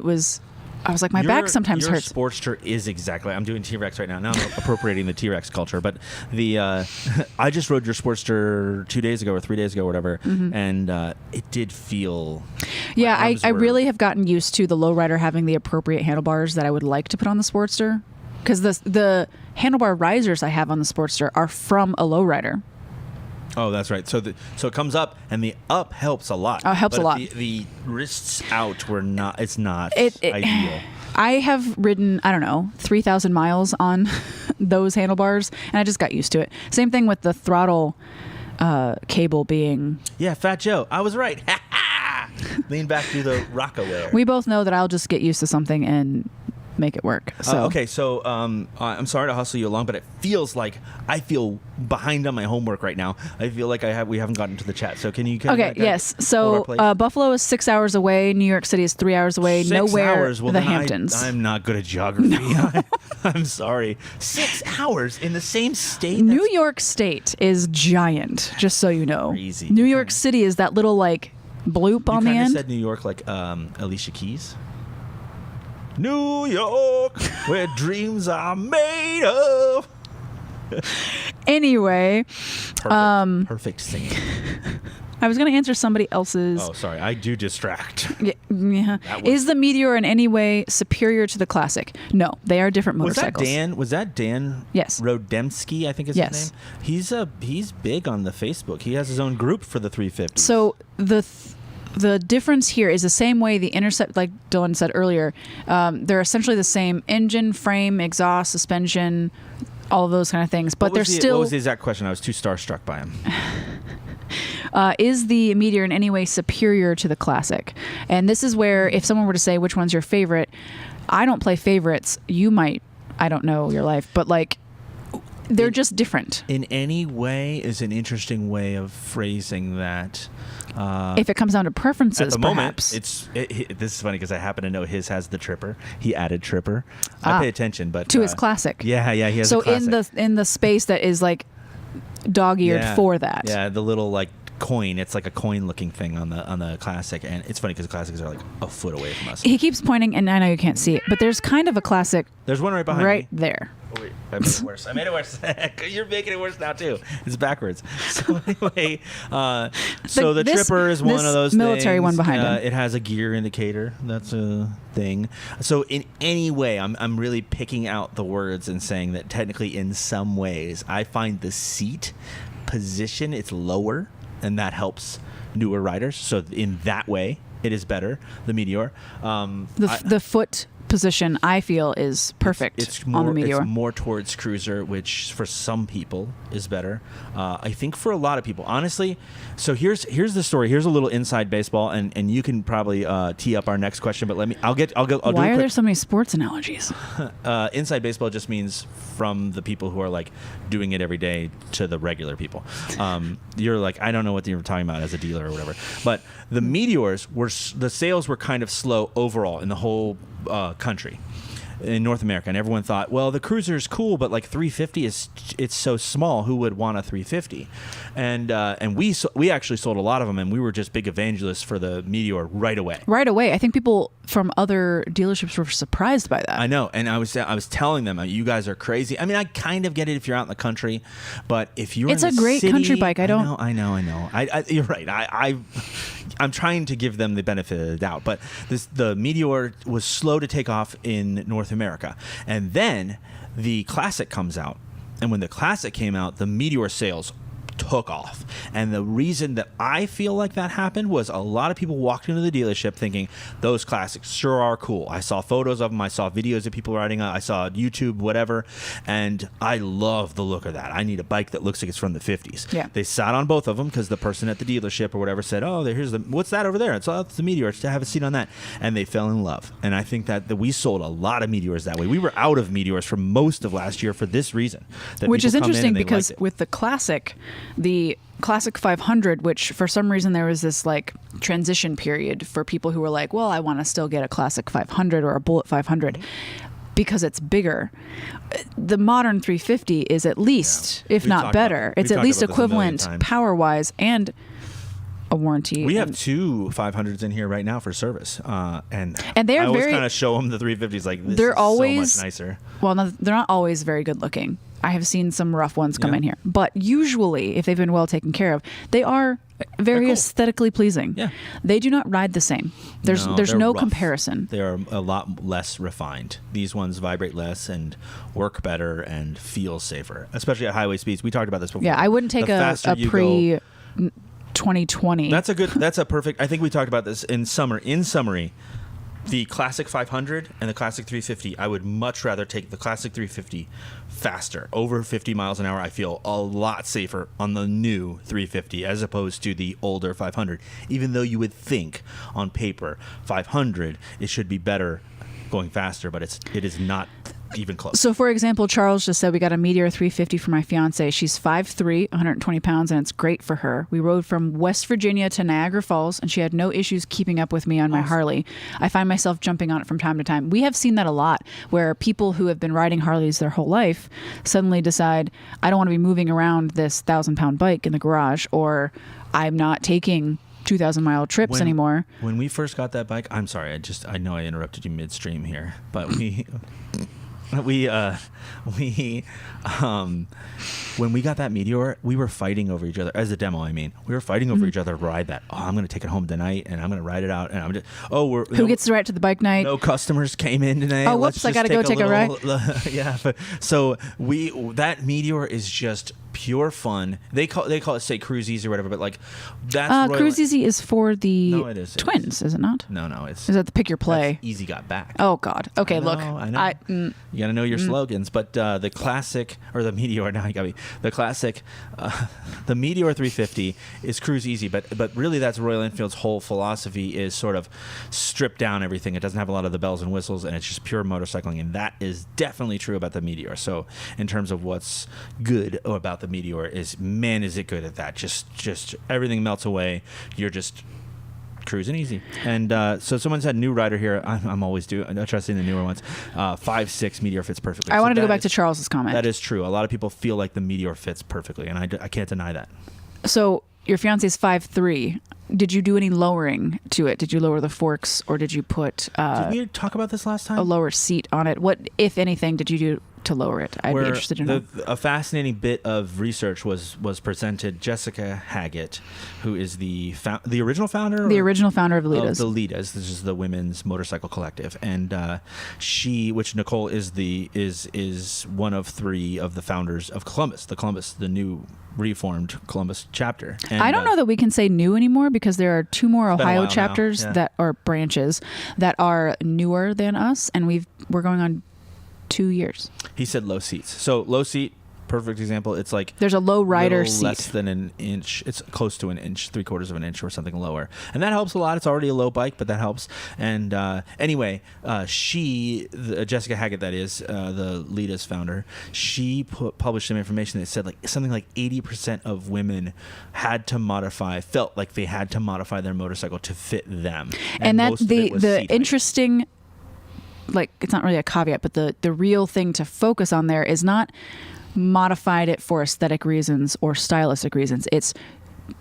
I was like, my back sometimes your hurts. Sportster is exactly. I'm doing T-Rex right now. Now I'm appropriating the T-Rex culture. But I just rode your Sportster 2 days ago or 3 days ago, or whatever, and it did feel. Yeah, I really have gotten used to the lowrider having the appropriate handlebars that I would like to put on the Sportster, because the handlebar risers I have on the Sportster are from a lowrider. Oh, that's right. So it comes up, and the up helps a lot. Oh, it helps a lot. The wrists out were not. It's not ideal. I have ridden, 3,000 miles on those handlebars, and I just got used to it. Same thing with the throttle cable being. Yeah, Fat Joe, I was right. Lean back through the Rockaware. We both know that I'll just get used to something and make it work. So okay, so I'm sorry to hustle you along, but it feels like I feel behind on my homework right now. I feel like we haven't gotten to the chat. So can you? Yes. So Buffalo is 6 hours away. New York City is 3 hours away. 6 Nowhere. Hours? Well, the Hamptons. I'm not good at geography. No. I'm sorry. 6 hours in the same state. New York State is giant. Just so you know. Crazy. New York City is that little like bloop on the end. You kind of said New York like Alicia Keys. New York, where dreams are made of. Anyway, perfect singing. I was going to answer somebody else's. Oh, sorry, I do distract. Yeah. Is the Meteor in any way superior to the Classic? No, they are different motorcycles. Was that Dan? Yes. Rodemsky, I think is his name. He's big on the Facebook. He has his own group for the 350. So the difference here is the same way the Intercept, like Dylan said earlier, they're essentially the same engine, frame, exhaust, suspension, all of those kind of things. But what was the exact question? I was too starstruck by him. Is the Meteor in any way superior to the Classic? And this is where, if someone were to say which one's your favorite, I don't play favorites. You might. I don't know your life, but like they're just different. In any way is an interesting way of phrasing that. If it comes down to preferences, at the perhaps. Moment, this is funny because I happen to know his has the tripper. He added tripper. I pay attention, but to his Classic. Yeah, he has. So a Classic. in the space that is like dog-eared for that. Yeah, the little like coin. It's like a coin-looking thing on the Classic, and it's funny because the Classics are like a foot away from us. He keeps pointing, and I know you can't see it, but there's kind of a Classic. There's one right behind me. Right there. Oh, wait, I made it worse. You're making it worse now too. It's backwards. So anyway, the tripper is one of those military things. one behind him. It has a gear indicator. That's a thing. So in any way, I'm really picking out the words and saying that technically, in some ways, I find the seat position it's lower, and that helps newer riders. So in that way, it is better. The Meteor. The foot position I feel is perfect It's more, on the Meteor. It's more towards cruiser, which for some people is better. I think for a lot of people, honestly. So here's the story. Here's a little inside baseball, and you can probably tee up our next question. But I'll do Why a are there quick, so many sports analogies? inside baseball just means from the people who are like doing it every day to the regular people. You're like, I don't know what you're talking about as a dealer or whatever. But the Meteors the sales were kind of slow overall in the whole country in North America, and everyone thought, well, the cruiser is cool, but like 350 it's so small, who would want a 350? And we actually sold a lot of them, and we were just big evangelists for the Meteor right away. I think people from other dealerships were surprised by that. I know, and I was telling them, you guys are crazy. I mean, I kind of get it if you're out in the country, but if you're it's in a the great city, country bike. I know. You're right. I'm trying to give them the benefit of the doubt, but the Meteor was slow to take off in North America, and then the Classic comes out, and when the Classic came out, the Meteor sales took off. And the reason that I feel like that happened was a lot of people walked into the dealership thinking those Classics sure are cool. I saw photos of them, I saw videos of people riding, I saw YouTube, whatever, and I love the look of that. I need a bike that looks like it's from the 50s. Yeah. They sat on both of them because the person at the dealership or whatever said, oh, here's what's that over there? It's the Meteor. To have a seat on that. And they fell in love. And I think that we sold a lot of Meteors that way. We were out of Meteors for most of last year for this reason. Which is interesting because with the Classic, the Classic 500, which for some reason there was this like transition period for people who were like, well, I want to still get a Classic 500 or a Bullet 500 because it's bigger. The modern 350 is at least, if not better, it's at least equivalent power-wise and a warranty. We have two 500s in here right now for service, and they are I always very kind of show them the 350s like this they're is always so much nicer. Well, no, they're not always very good looking. I have seen some rough ones come in here, but usually, if they've been well taken care of, they are very cool. Aesthetically pleasing. Yeah, they do not ride the same. There's no rough. Comparison. They are a lot less refined. These ones vibrate less and work better and feel safer, especially at highway speeds. We talked about this before. Yeah, I wouldn't take a pre 2020. That's a perfect. I think we talked about this in summer. In summary, the Classic 500 and the Classic 350, I would much rather take the Classic 350 faster, over 50 miles an hour. I feel a lot safer on the new 350 as opposed to the older 500, even though you would think on paper 500 it should be better going faster, but it is not even close. So, for example, Charles just said we got a Meteor 350 for my fiance. She's 5'3", 120 pounds, and it's great for her. We rode from West Virginia to Niagara Falls, and she had no issues keeping up with me on my Harley. I find myself jumping on it from time to time. We have seen that a lot, where people who have been riding Harleys their whole life suddenly decide, I don't want to be moving around this 1,000-pound bike in the garage, or I'm not taking 2,000-mile trips anymore. When we first got that bike, I'm sorry, I know I interrupted you midstream here, but when we got that Meteor, we were fighting over each other as a demo. I mean, we were fighting over each other to ride that. Oh, I'm going to take it home tonight, and I'm going to ride it out. And I'm just, who gets the right to the bike night? No customers came in today. Oh, whoops! I got to go take a ride. Yeah. So that Meteor is just pure fun. They call it, say, Cruise Easy or whatever, but like that's Cruise Easy is for the twins, is it not? No, is that the pick your play? Easy got back. Oh God. Okay, look. I know. You got to know your slogans, but the Classic or the Meteor. Now you got me. The Classic, the Meteor 350 is Cruise Easy, but really that's Royal Enfield's whole philosophy is sort of strip down everything. It doesn't have a lot of the bells and whistles, and it's just pure motorcycling, and that is definitely true about the Meteor. So in terms of what's good about the Meteor is, man, is it good at that? Just everything melts away. You're just cruising easy. And so someone said new rider here. I'm always trusting the newer ones. 5'6" Meteor fits perfectly. I wanted to go back to Charles's comment. That is true. A lot of people feel like the Meteor fits perfectly, and I can't deny that. So your fiance's 5'3". Did you do any lowering to it? Did you lower the forks, or did you put did we talk about this last time? A lower seat on it? What, if anything, did you do to lower it. I'd be interested to know. A fascinating bit of research was presented. Jessica Haggett, who is the original founder? The original founder of the Lidas. Of the Lidas. This is the women's motorcycle collective. And which Nicole is one of three of the founders of Columbus, the new reformed Columbus chapter. And, I don't know that we can say new anymore because there are two more Ohio chapters that are branches that are newer than us, and we're going on 2 years. He said low seats. So low seat, perfect example. It's like there's a low rider seat, less than an inch. It's close to an inch, 3/4 of an inch, or something lower, and that helps a lot. It's already a low bike, but that helps. And anyway, Jessica Haggett, that is the Lidas founder, she published some information that said something like 80% of women felt like they had to modify their motorcycle to fit them, and that's the interesting. Like, it's not really a caveat, but the real thing to focus on there is not modified it for aesthetic reasons or stylistic reasons. It's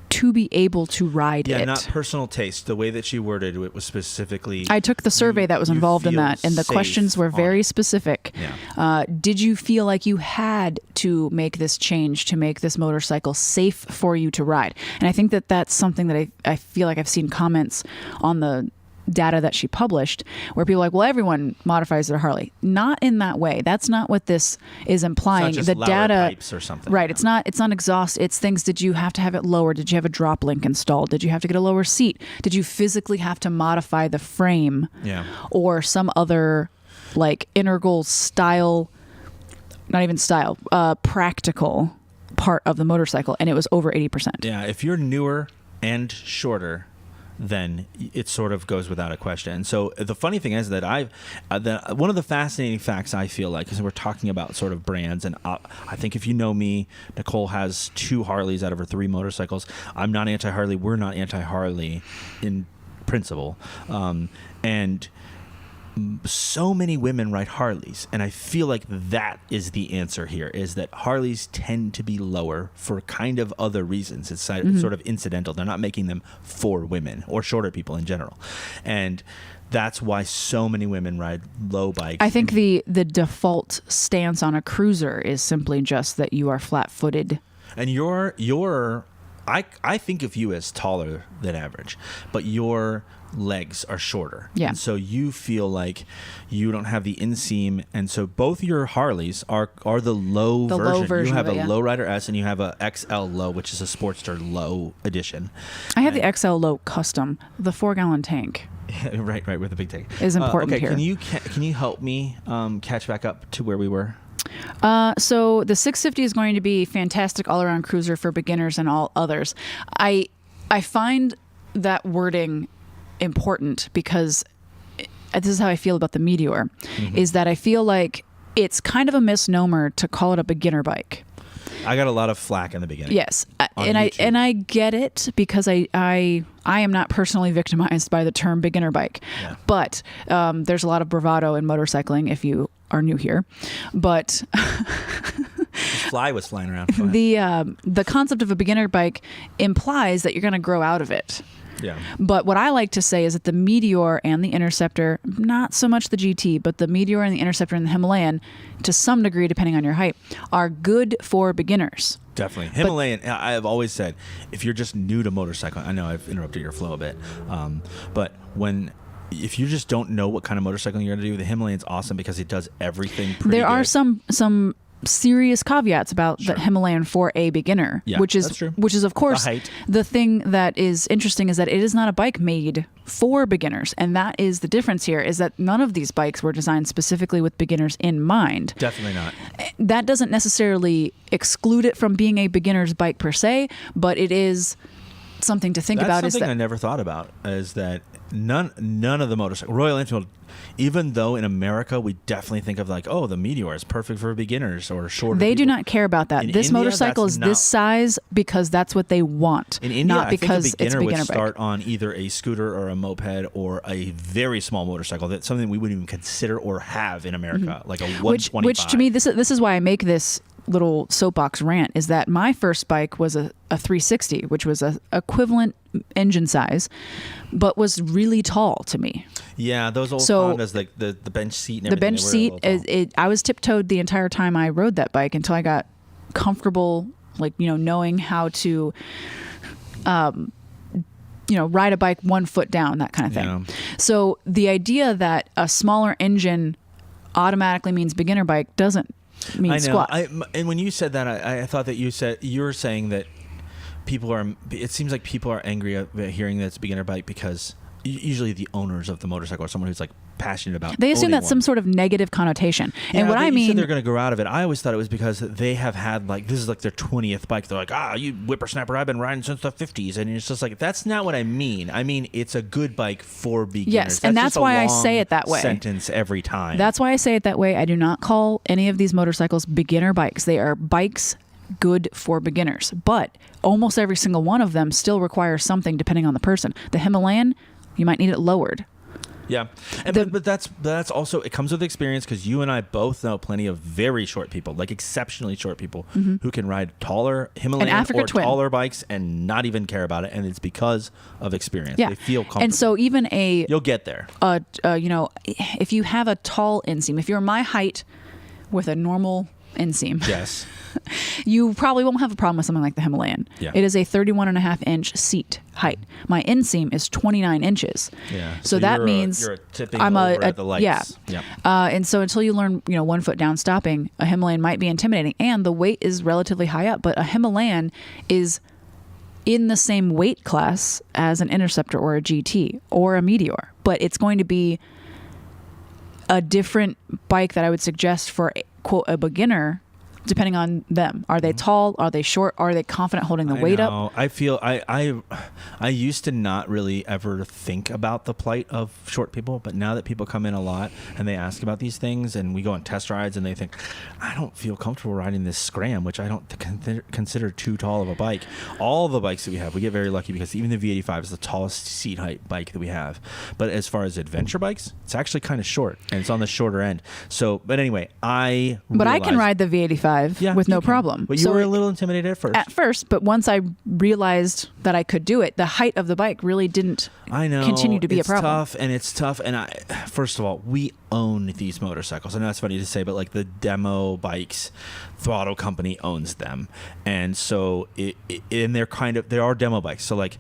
to be able to ride it. Yeah, not personal taste. The way that she worded it was specifically... I took the survey that was involved in that, and the questions were very specific. Yeah. Did you feel like you had to make this change to make this motorcycle safe for you to ride? And I think that that's something that I feel like I've seen comments on the data that she published where people are like, well, everyone modifies their Harley. Not in that way. That's not what this is implying. It's not just the louder data pipes or something. Right. It's not exhaust. It's things. Did you have to have it lower? Did you have a drop link installed? Did you have to get a lower seat? Did you physically have to modify the frame? Yeah. Or some other like integral style, not even style, practical part of the motorcycle, and it was over 80%. Yeah, if you're newer and shorter, then it sort of goes without a question. And so the funny thing is that one of the fascinating facts I feel like, because we're talking about sort of brands, and I think if you know me, Nicole has 2 Harleys out of her 3 motorcycles. I'm not anti-Harley. We're not anti-Harley in principle. And so many women ride Harleys, and I feel like that is the answer here, is that Harleys tend to be lower for kind of other reasons. It's sort of incidental. They're not making them for women or shorter people in general. And that's why so many women ride low bikes. I think the default stance on a cruiser is simply just that you are flat-footed. And I think of you as taller than average, but your legs are shorter. Yeah. And so you feel like you don't have the inseam, and so both your Harleys are the low version. Low version. You have of it, a low rider S, and you have a XL low, which is a Sportster low edition. I have the XL low custom, the 4-gallon tank. right, with the big tank. Is important okay, here. Can you help me catch back up to where we were? So the 650 is going to be fantastic all-around cruiser for beginners and all others. I find that wording important because this is how I feel about the Meteor, is that I feel like it's kind of a misnomer to call it a beginner bike. I got a lot of flack in the beginning. Yes, and I get it because I am not personally victimized by the term beginner bike, but there's a lot of bravado in motorcycling if you are new here. But fly was flying around. The concept of a beginner bike implies that you're going to grow out of it. Yeah. But what I like to say is that the Meteor and the Interceptor, not so much the GT, but the Meteor and the Interceptor and the Himalayan, to some degree, depending on your height, are good for beginners. Definitely. Himalayan, I have always said, if you're just new to motorcycling, I know I've interrupted your flow a bit, but if you just don't know what kind of motorcycling you're going to do, the Himalayan's awesome because it does everything pretty There are good. some serious caveats about the Himalayan for a beginner, which is of course the thing that is interesting is that it is not a bike made for beginners, and that is the difference here, is that none of these bikes were designed specifically with beginners in mind. Definitely not. That doesn't necessarily exclude it from being a beginner's bike per se, but it is something to think about. That's something I never thought about, is that none of the motorcycles, Royal Enfield, even though in America we definitely think of like, oh, the Meteor is perfect for beginners or shorter They people. do not care about that. This motorcycle is this size because that's what they want. In India, not because I think a beginner it's a beginner would start bike. on either a scooter or a moped or a very small motorcycle. That's something we wouldn't even consider or have in America, like a 125. Which to me, this is why I make this little soapbox rant, is that my first bike was a 360, which was a equivalent engine size, but was really tall to me. Yeah, those old So- Hondas, like the bench seat and The everything. bench they were a seat, little tall. I was tiptoed the entire time I rode that bike until I got comfortable, like, knowing how to, ride a bike 1 foot down, that kind of thing. Yeah. So the idea that a smaller engine automatically means beginner bike doesn't mean I know. squat. And when you said that, I thought that you were saying that people are. It seems like people are angry at hearing that it's a beginner bike because usually the owners of the motorcycle or someone who's like passionate about. They assume owning that's some one. sort of negative connotation. Yeah, and what but I you mean, said they're going to grow out of it. I always thought it was because they have had this is like their 20th bike. They're like, you whippersnapper, I've been riding since the 50s, and it's just like that's not what I mean. I mean it's a good bike for beginners. Yes, and that's just a why I long say it that way. Sentence every time. that's why I say it that way. I do not call any of these motorcycles beginner bikes. They are bikes good for beginners, but almost every single one of them still requires something depending on the person. The Himalayan, you might need it lowered. Yeah, but that's also it comes with experience because you and I both know plenty of very short people, like exceptionally short people, who can ride taller Himalayan Africa or Twin. taller bikes and not even care about it, and it's because of experience. Yeah, They feel comfortable. and so even you'll get there. if you have a tall inseam, if you're my height with a normal inseam, Yes. you probably won't have a problem with something like the Himalayan. Yeah. It is a 31.5-inch seat height. My inseam is 29 inches. Yeah. So that means you're tipping I'm over a at the lights. yeah. Yeah. And so until you learn, 1 foot down stopping, a Himalayan might be intimidating, and the weight is relatively high up. But a Himalayan is in the same weight class as an Interceptor or a GT or a Meteor, but it's going to be a different bike that I would suggest for quote a beginner. Depending on them, are they tall? Are they short? Are they confident holding the weight up? I feel I used to not really ever think about the plight of short people, but now that people come in a lot and they ask about these things, and we go on test rides, and they think, I don't feel comfortable riding this Scram, which I don't consider too tall of a bike. All the bikes that we have, we get very lucky because even the V85 is the tallest seat height bike that we have. But as far as adventure bikes, it's actually kind of short, and it's on the shorter end. So, but anyway, I can ride the V85 with no you can. problem. But you were a little intimidated at first. At first, but once I realized that I could do it, the height of the bike really didn't continue to be a problem. It's tough. And first of all, we own these motorcycles. I know that's funny to say, but like the demo bikes, Throttle company owns them. And so they are demo bikes. So like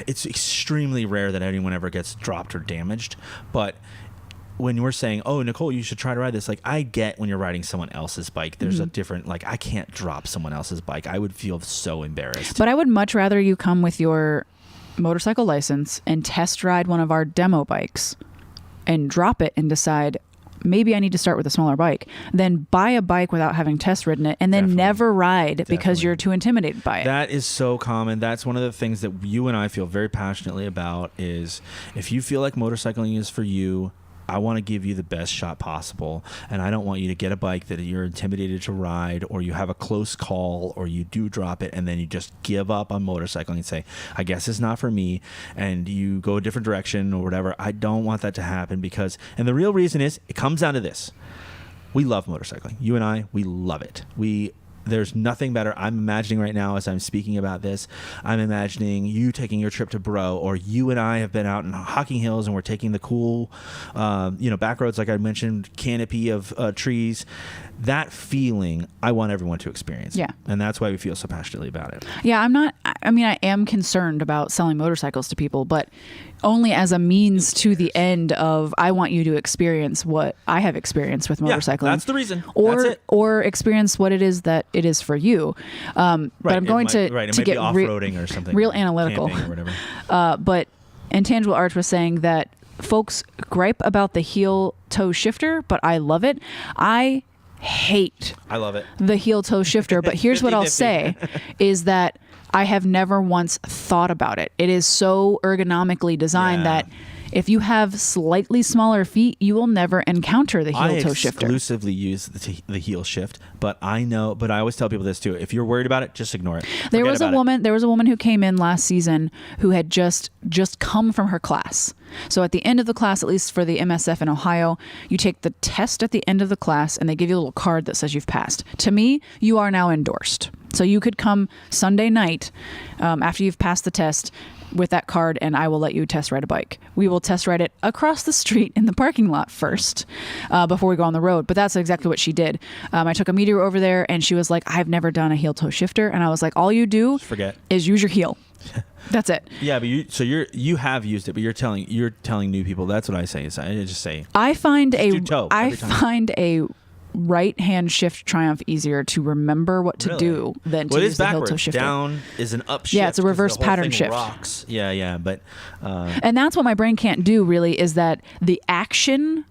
it's extremely rare that anyone ever gets dropped or damaged. But when we're saying, oh, Nicole, you should try to ride this, like I get when you're riding someone else's bike, there's a different, like I can't drop someone else's bike. I would feel so embarrassed. But I would much rather you come with your motorcycle license and test ride one of our demo bikes and drop it and decide maybe I need to start with a smaller bike than buy a bike without having test ridden it and then Definitely. never ride because Definitely. you're too intimidated by it. That is so common. That's one of the things that you and I feel very passionately about is if you feel like motorcycling is for you, I want to give you the best shot possible, and I don't want you to get a bike that you're intimidated to ride, or you have a close call, or you do drop it and then you just give up on motorcycling and say, I guess it's not for me, and you go a different direction or whatever. I don't want that to happen because, and the real reason is, it comes down to this. We love motorcycling. You and I, we love it. There's nothing better. I'm imagining right now as I'm speaking about this, I'm imagining you taking your trip to Bro, or you and I have been out in Hocking Hills and we're taking the cool, back roads, like I mentioned, canopy of trees. That feeling, I want everyone to experience. Yeah. And that's why we feel so passionately about it. Yeah, I am concerned about selling motorcycles to people, but only as a means to the end of I want you to experience what I have experienced with motorcycling. Yeah, that's the reason. That's it. Or experience what it is that it is for you. But I'm going to It might get be off-roading or something. real analytical. Camping or whatever. But Intangible Arch was saying that folks gripe about the heel toe shifter, but I love it. I love it. the heel toe shifter, but here's what I'll say is that I have never once thought about it. It is so ergonomically designed that if you have slightly smaller feet, you will never encounter the heel toe shifter. I exclusively use the heel shift, but I always tell people this too. If you're worried about it, just ignore it. There was a woman who came in last season who had just come from her class. So at the end of the class, at least for the MSF in Ohio, you take the test at the end of the class and they give you a little card that says you've passed. To me, you are now endorsed. So you could come Sunday night after you've passed the test with that card and I will let you test ride a bike. We will test ride it across the street in the parking lot first before we go on the road. But that's exactly what she did. I took a Meteor over there and she was like, I've never done a heel toe shifter. And I was like, all you do is use your heel. That's it. Yeah, but you have used it, but you're telling new people. That's what I say. Is I just say I find find a right hand shift Triumph easier to remember what to do than to use the heel toe shifter. Down is an up shift. Yeah, it's a reverse pattern shift. Rocks. Yeah, but and that's what my brain can't do really, is that the action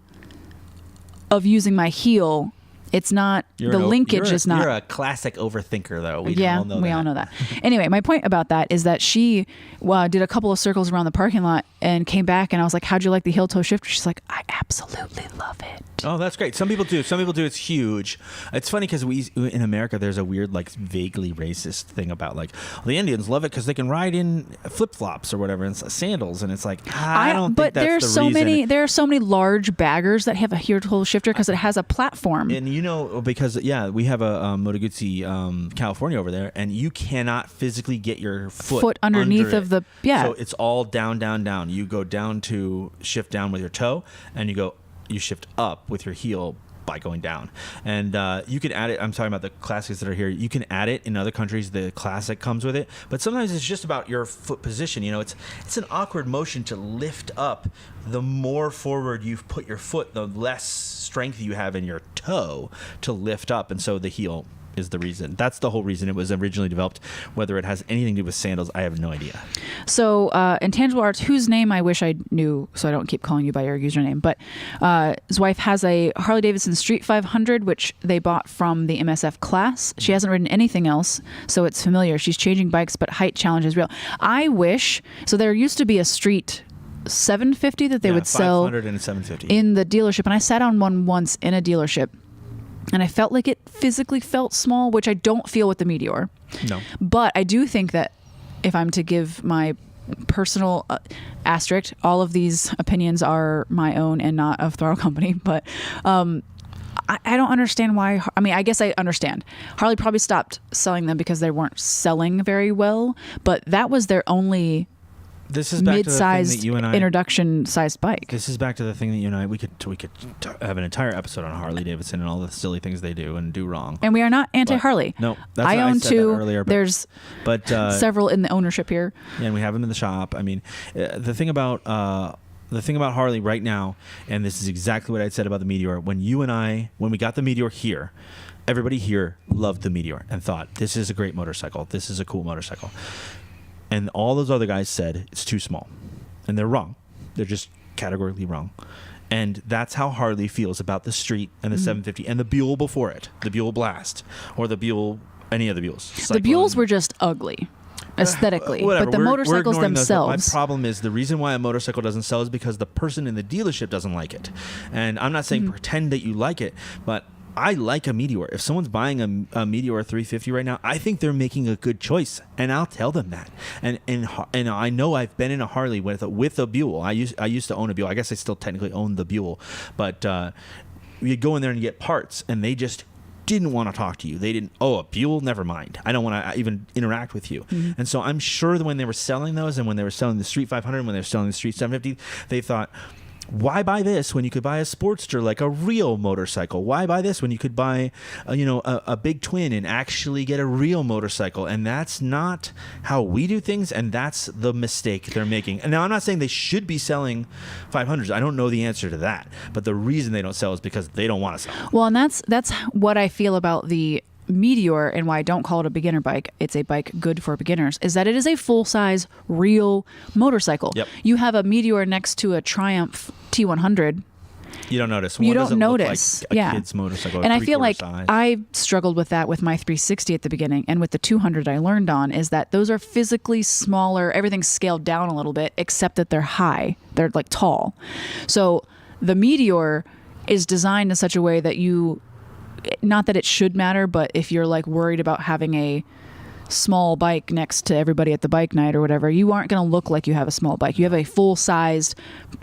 of using my heel, it's not linkage is not. You're a classic overthinker, though. We all know that. Anyway, my point about that is that she did a couple of circles around the parking lot and came back, and I was like, "How'd you like the heel toe shifter?" She's like, "I absolutely love it." Oh, that's great. Some people do. It's huge. It's funny because in America, there's a weird, like, vaguely racist thing about, like, the Indians love it because they can ride in flip flops or whatever and sandals, and it's like I don't think that's the reason. There are so many large baggers that have a heel toe shifter because it has a platform. And because we have a Moto Guzzi, California over there, and you cannot physically get your foot underneath of the So it's all down, down, down. You go down to shift down with your toe, and you shift up with your heel by going down. And you can add it. I'm talking about the classics that are here. You can add it in other countries. The classic comes with it, but sometimes it's just about your foot position. It's an awkward motion to lift up. The more forward you put your foot, the less strength you have in your toe to lift up, and so the heel is the reason. That's the whole reason it was originally developed. Whether it has anything to do with sandals, I have no idea. So Intangible Arts, whose name I wish I knew, so I don't keep calling you by your username, but his wife has a Harley Davidson Street 500, which they bought from the MSF class. She hasn't ridden anything else, so it's familiar. She's changing bikes, but height challenge is real. I wish, so there used to be a Street 750 that they would sell 500 and 750 in the dealership, and I sat on one once in a dealership. And I felt like it physically felt small, which I don't feel with the Meteor. No. But I do think that if I'm to give my personal asterisk, all of these opinions are my own and not of Throttle Company. But I don't understand why. I mean, I guess I understand. Harley probably stopped selling them because they weren't selling very well. But that was their only mid-sized introduction-sized bike. This is back to the thing that you and I we could have an entire episode on Harley Davidson and all the silly things they do and do wrong. And we are not anti-Harley. No, I own two. Earlier, there's several in the ownership here. Yeah, and we have them in the shop. I mean, the thing about Harley right now, and this is exactly what I said about the Meteor. When we got the Meteor here, everybody here loved the Meteor and thought, this is a great motorcycle. This is a cool motorcycle. And all those other guys said it's too small. And they're wrong. They're just categorically wrong. And that's how Harley feels about the Street and the 750 and the Buell before it, the Buell Blast, or the Buell, any of the Buells. The Buells were just ugly aesthetically, but the motorcycles themselves. My problem is the reason why a motorcycle doesn't sell is because the person in the dealership doesn't like it. And I'm not saying pretend that you like it, but I like a Meteor. If someone's buying a Meteor 350 right now, I think they're making a good choice, and I'll tell them that. And I know I've been in a Harley with a Buell. I used to own a Buell. I guess I still technically own the Buell, but you'd go in there and get parts, and they just didn't want to talk to you. They didn't. Oh, a Buell? Never mind. I don't want to even interact with you. And so I'm sure that when they were selling those, and when they were selling the Street 500, and when they were selling the Street 750, they thought, why buy this when you could buy a Sportster, like a real motorcycle? Why buy this when you could buy, a big twin and actually get a real motorcycle? And that's not how we do things, and that's the mistake they're making. And now I'm not saying they should be selling 500s. I don't know the answer to that. But the reason they don't sell is because they don't want to sell. Well, and that's what I feel about the Meteor and why I don't call it a beginner bike. It's a bike good for beginners, is that it is a full-size real motorcycle. Yep. You have a Meteor next to a Triumph T100. You don't notice. You don't notice. Look like a kid's motorcycle. And I feel like size. I struggled with that with my 360 at the beginning, and with the 200 I learned on is that those are physically smaller. Everything's scaled down a little bit, except that they're high. They're like tall. So the Meteor is designed in such a way that not that it should matter, but if you're like worried about having a small bike next to everybody at the bike night or whatever, you aren't going to look like you have a small bike. You have a full-sized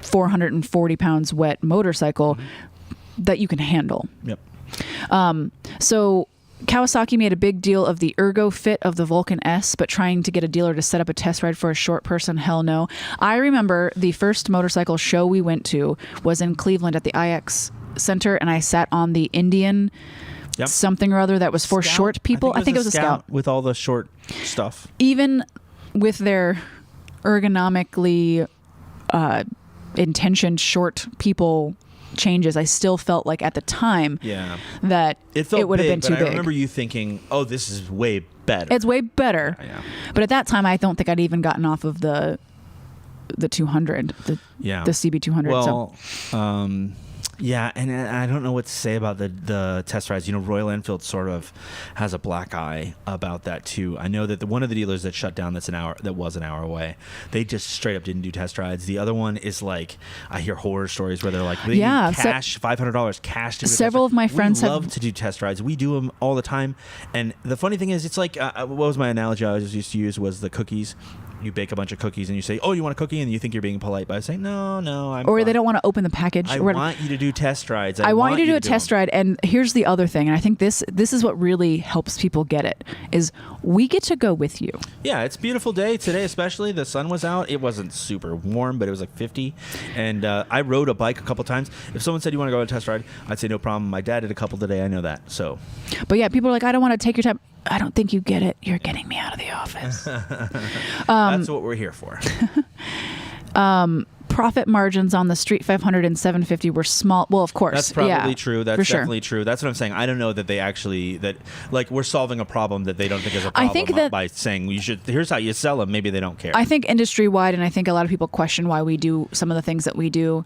440 pounds wet motorcycle that you can handle. Yep. So Kawasaki made a big deal of the ergo fit of the Vulcan S, but trying to get a dealer to set up a test ride for a short person, hell no. I remember the first motorcycle show we went to was in Cleveland at the IX Center, and I sat on the Indian something or other that was for Scout? short people. I think it was a Scout. With all the short stuff. Even with their ergonomically intentioned short people changes, I still felt like at the time that it would have been too big. I remember you thinking, oh, this is way better. It's way better. Yeah. But at that time, I don't think I'd even gotten off of the 200, the CB 200. Well, yeah, and I don't know what to say about the test rides. You know, Royal Enfield sort of has a black eye about that too. I know that one of the dealers that shut down that was an hour away, they just straight up didn't do test rides. The other one is like, I hear horror stories where they're like, cash, $500 cash to do several of my friends love to do test rides. We do them all the time. And the funny thing is, it's like, what was my analogy I always used to use was the cookies. You bake a bunch of cookies and you say, oh, you want a cookie? And you think you're being polite by saying, no, I'm Or fine. they don't want to open the package. I want you to do test rides. I want you to do a test ride. And here's the other thing. And I think this is what really helps people get it, is we get to go with you. Yeah, it's a beautiful day today, especially. The sun was out. It wasn't super warm, but it was like 50. And I rode a bike a couple times. If someone said, you want to go on a test ride, I'd say no problem. My dad did a couple today. I know that. So, but yeah, people are like, I don't want to take your time. I don't think you get it. You're getting me out of the office. That's what we're here for. Profit margins on the Street 500 and 750 were small. Well, of course. That's probably true. That's definitely sure. true. That's what I'm saying. I don't know that they actually, we're solving a problem that they don't think is a problem. I think that by saying, here's how you sell them. Maybe they don't care. I think industry-wide, and I think a lot of people question why we do some of the things that we do,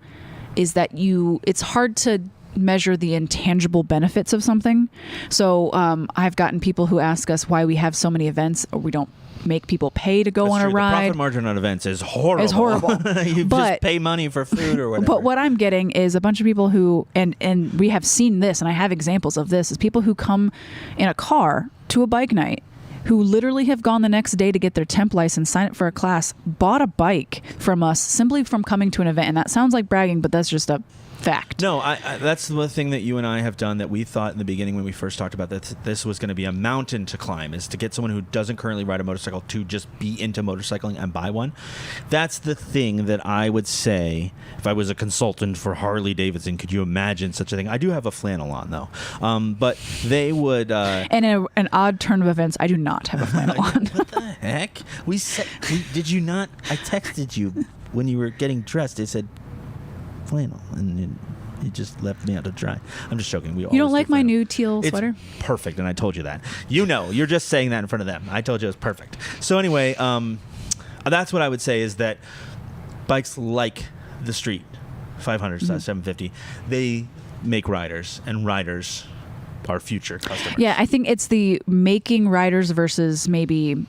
is that it's hard to measure the intangible benefits of something. So I've gotten people who ask us why we have so many events, or we don't make people pay to go on a ride. The profit margin on events is horrible. It's horrible. You just pay money for food or whatever. But what I'm getting is a bunch of people who, and we have seen this, and I have examples of this, is people who come in a car to a bike night, who literally have gone the next day to get their temp license, sign up for a class, bought a bike from us simply from coming to an event. And that sounds like bragging, but that's just a fact. No, that's the thing that you and I have done that we thought in the beginning when we first talked about this was going to be a mountain to climb, is to get someone who doesn't currently ride a motorcycle to just be into motorcycling and buy one. That's the thing that I would say if I was a consultant for Harley Davidson. Could you imagine such a thing? I do have a flannel on though, but they would. And an odd turn of events, I do not have a flannel on. What the heck? Did you not? I texted you when you were getting dressed. It said flannel, and you just left me out to dry. I'm just joking. You don't like my new teal sweater? It's perfect, and I told you that. You're just saying that in front of them. I told you it was perfect. So anyway, that's what I would say, is that bikes like the Street 500, 750, they make riders, and riders are future customers. Yeah, I think it's the making riders versus maybe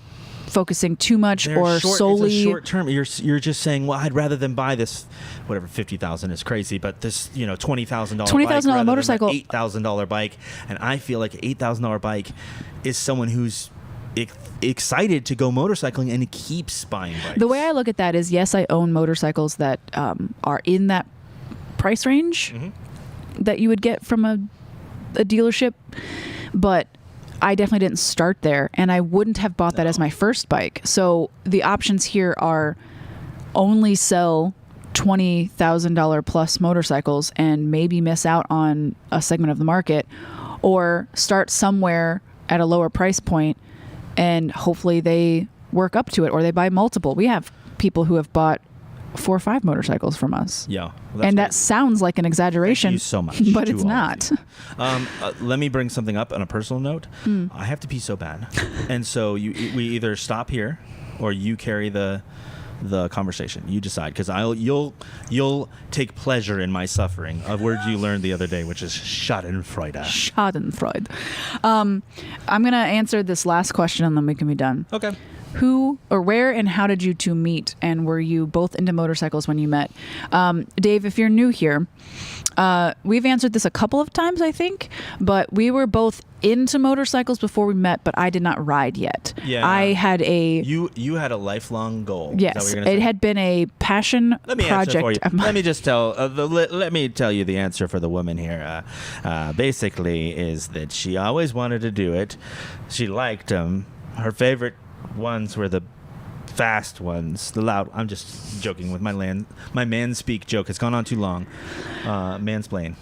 focusing too much solely. It's a short term. You're just saying, well, I'd rather than buy this, whatever, $50,000 is crazy, but this, $20,000 motorcycle, $8,000 bike, and I feel like an $8,000 bike is someone who's excited to go motorcycling and keeps buying bikes. The way I look at that is, yes, I own motorcycles that are in that price range that you would get from a dealership, but I definitely didn't start there, and I wouldn't have bought that as my first bike. So the options here are only sell $20,000 plus motorcycles and maybe miss out on a segment of the market, or start somewhere at a lower price point and hopefully they work up to it, or they buy multiple. We have people who have bought 4 or 5 motorcycles from us. Yeah. Well, and that sounds like an exaggeration. Thank you so much. But it's not. Let me bring something up on a personal note. I have to pee so bad. And so we either stop here or you carry the conversation. You decide, because you'll take pleasure in my suffering. A word you learned the other day, which is Schadenfreude. Schadenfreude. I'm going to answer this last question and then we can be done. Okay. Who or where and how did you two meet? And were you both into motorcycles when you met? Dave, if you're new here, We've answered this a couple of times, I think, but we were both into motorcycles before we met, but I did not ride yet. Yeah. I had You had a lifelong goal. Yes, Is that what you're gonna it say? had been a passion Let me project. answer for you. of mine. Let me just tell. Let me tell you the answer for the woman here. Basically, is that she always wanted to do it. She liked them. Her favorite ones were the fast ones, the loud. I'm just joking with my manspeak joke. It's gone on too long. Mansplain.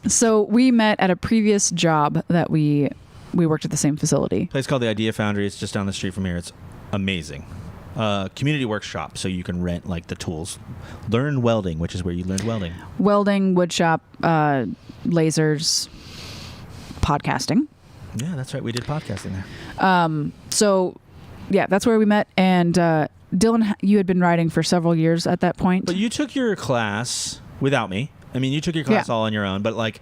So we met at a previous job that we worked at the same facility. Place called the Idea Foundry. It's just down the street from here. It's amazing. Community workshop, so you can rent like the tools. Learn welding, which is where you learned welding. Welding, wood shop, lasers, podcasting. Yeah, that's right. We did podcasting there. So, yeah, that's where we met. And Dylan, you had been riding for several years at that point. But you took your class without me. I mean, you took your class all on your own, but like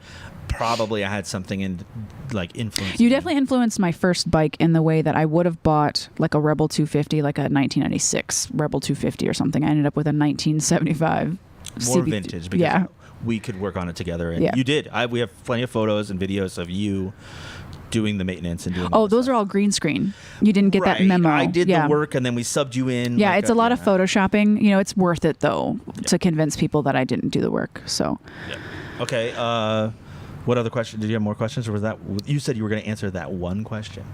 probably I had something in like influence. You definitely influenced my first bike in the way that I would have bought like a Rebel 250, like a 1996 Rebel 250 or something. I ended up with a 1975. More vintage because we could work on it together. And you did. We have plenty of photos and videos of you doing the maintenance and doing those are all green screen. You didn't get that memo. I did the work and then we subbed you in. Yeah, it's a lot of photoshopping. You know, it's worth it though to convince people that I didn't do the work. So okay, what other question? Did you have more questions, or was that you said you were going to answer that one question?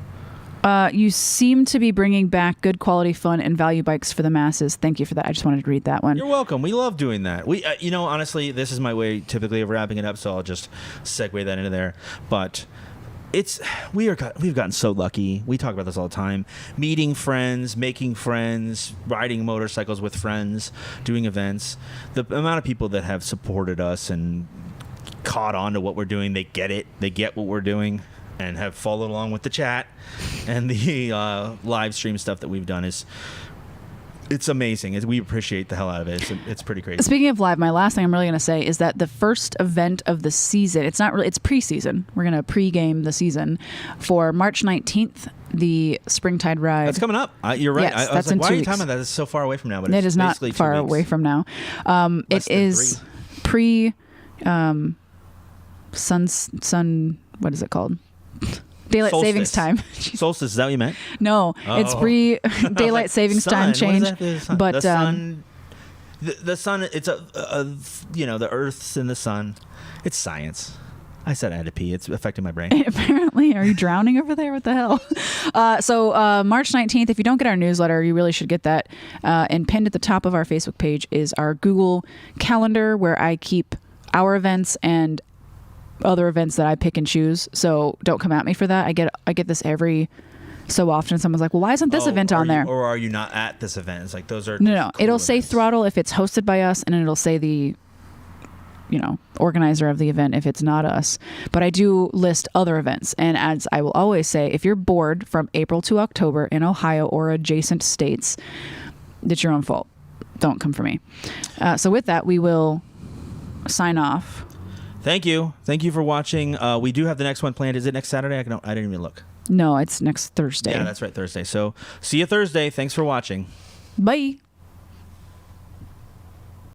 You seem to be bringing back good quality fun and value bikes for the masses. Thank you for that. I just wanted to read that one. You're welcome. We love doing that. We honestly, this is my way typically of wrapping it up, so I'll just segue that into there. But we've gotten so lucky. We talk about this all the time. Meeting friends, making friends, riding motorcycles with friends, doing events. The amount of people that have supported us and caught on to what we're doing, they get it. They get what we're doing and have followed along with the chat and the live stream stuff that we've done it's amazing. We appreciate the hell out of it. It's pretty crazy. Speaking of live, my last thing I'm really going to say is that the first event of the season, it's preseason. We're going to pregame the season for March 19th, the Springtide Ride. That's coming up. You're right. Yes, I was like, why are you 2 talking weeks. about that? It's so far away from now. But It is not basically far 2 weeks. away from now. It is sun, what is it called? Daylight Solstice. savings time. Solstice, is that what you meant? No, it's pre daylight savings time change. But the sun, it's the Earth's in the sun. It's science. I said I had to pee. It's affecting my brain. Apparently. Are you drowning over there? What the hell? So March 19th, if you don't get our newsletter, you really should get that. And pinned at the top of our Facebook page is our Google Calendar, where I keep our events and other events that I pick and choose. So don't come at me for that. I get this every so often. Someone's like, well, why isn't this event on there? Or are you not at this event? It's like those are no. Cool It'll say events. Throttle if it's hosted by us, and it'll say the organizer of the event if it's not us. But I do list other events. And as I will always say, if you're bored from April to October in Ohio or adjacent states, it's your own fault. Don't come for me. So with that, we will sign off. Thank you for watching. We do have the next one planned. Is it next Saturday? I didn't even look. No, it's next Thursday. Yeah, that's right, Thursday. So see you Thursday. Thanks for watching. Bye.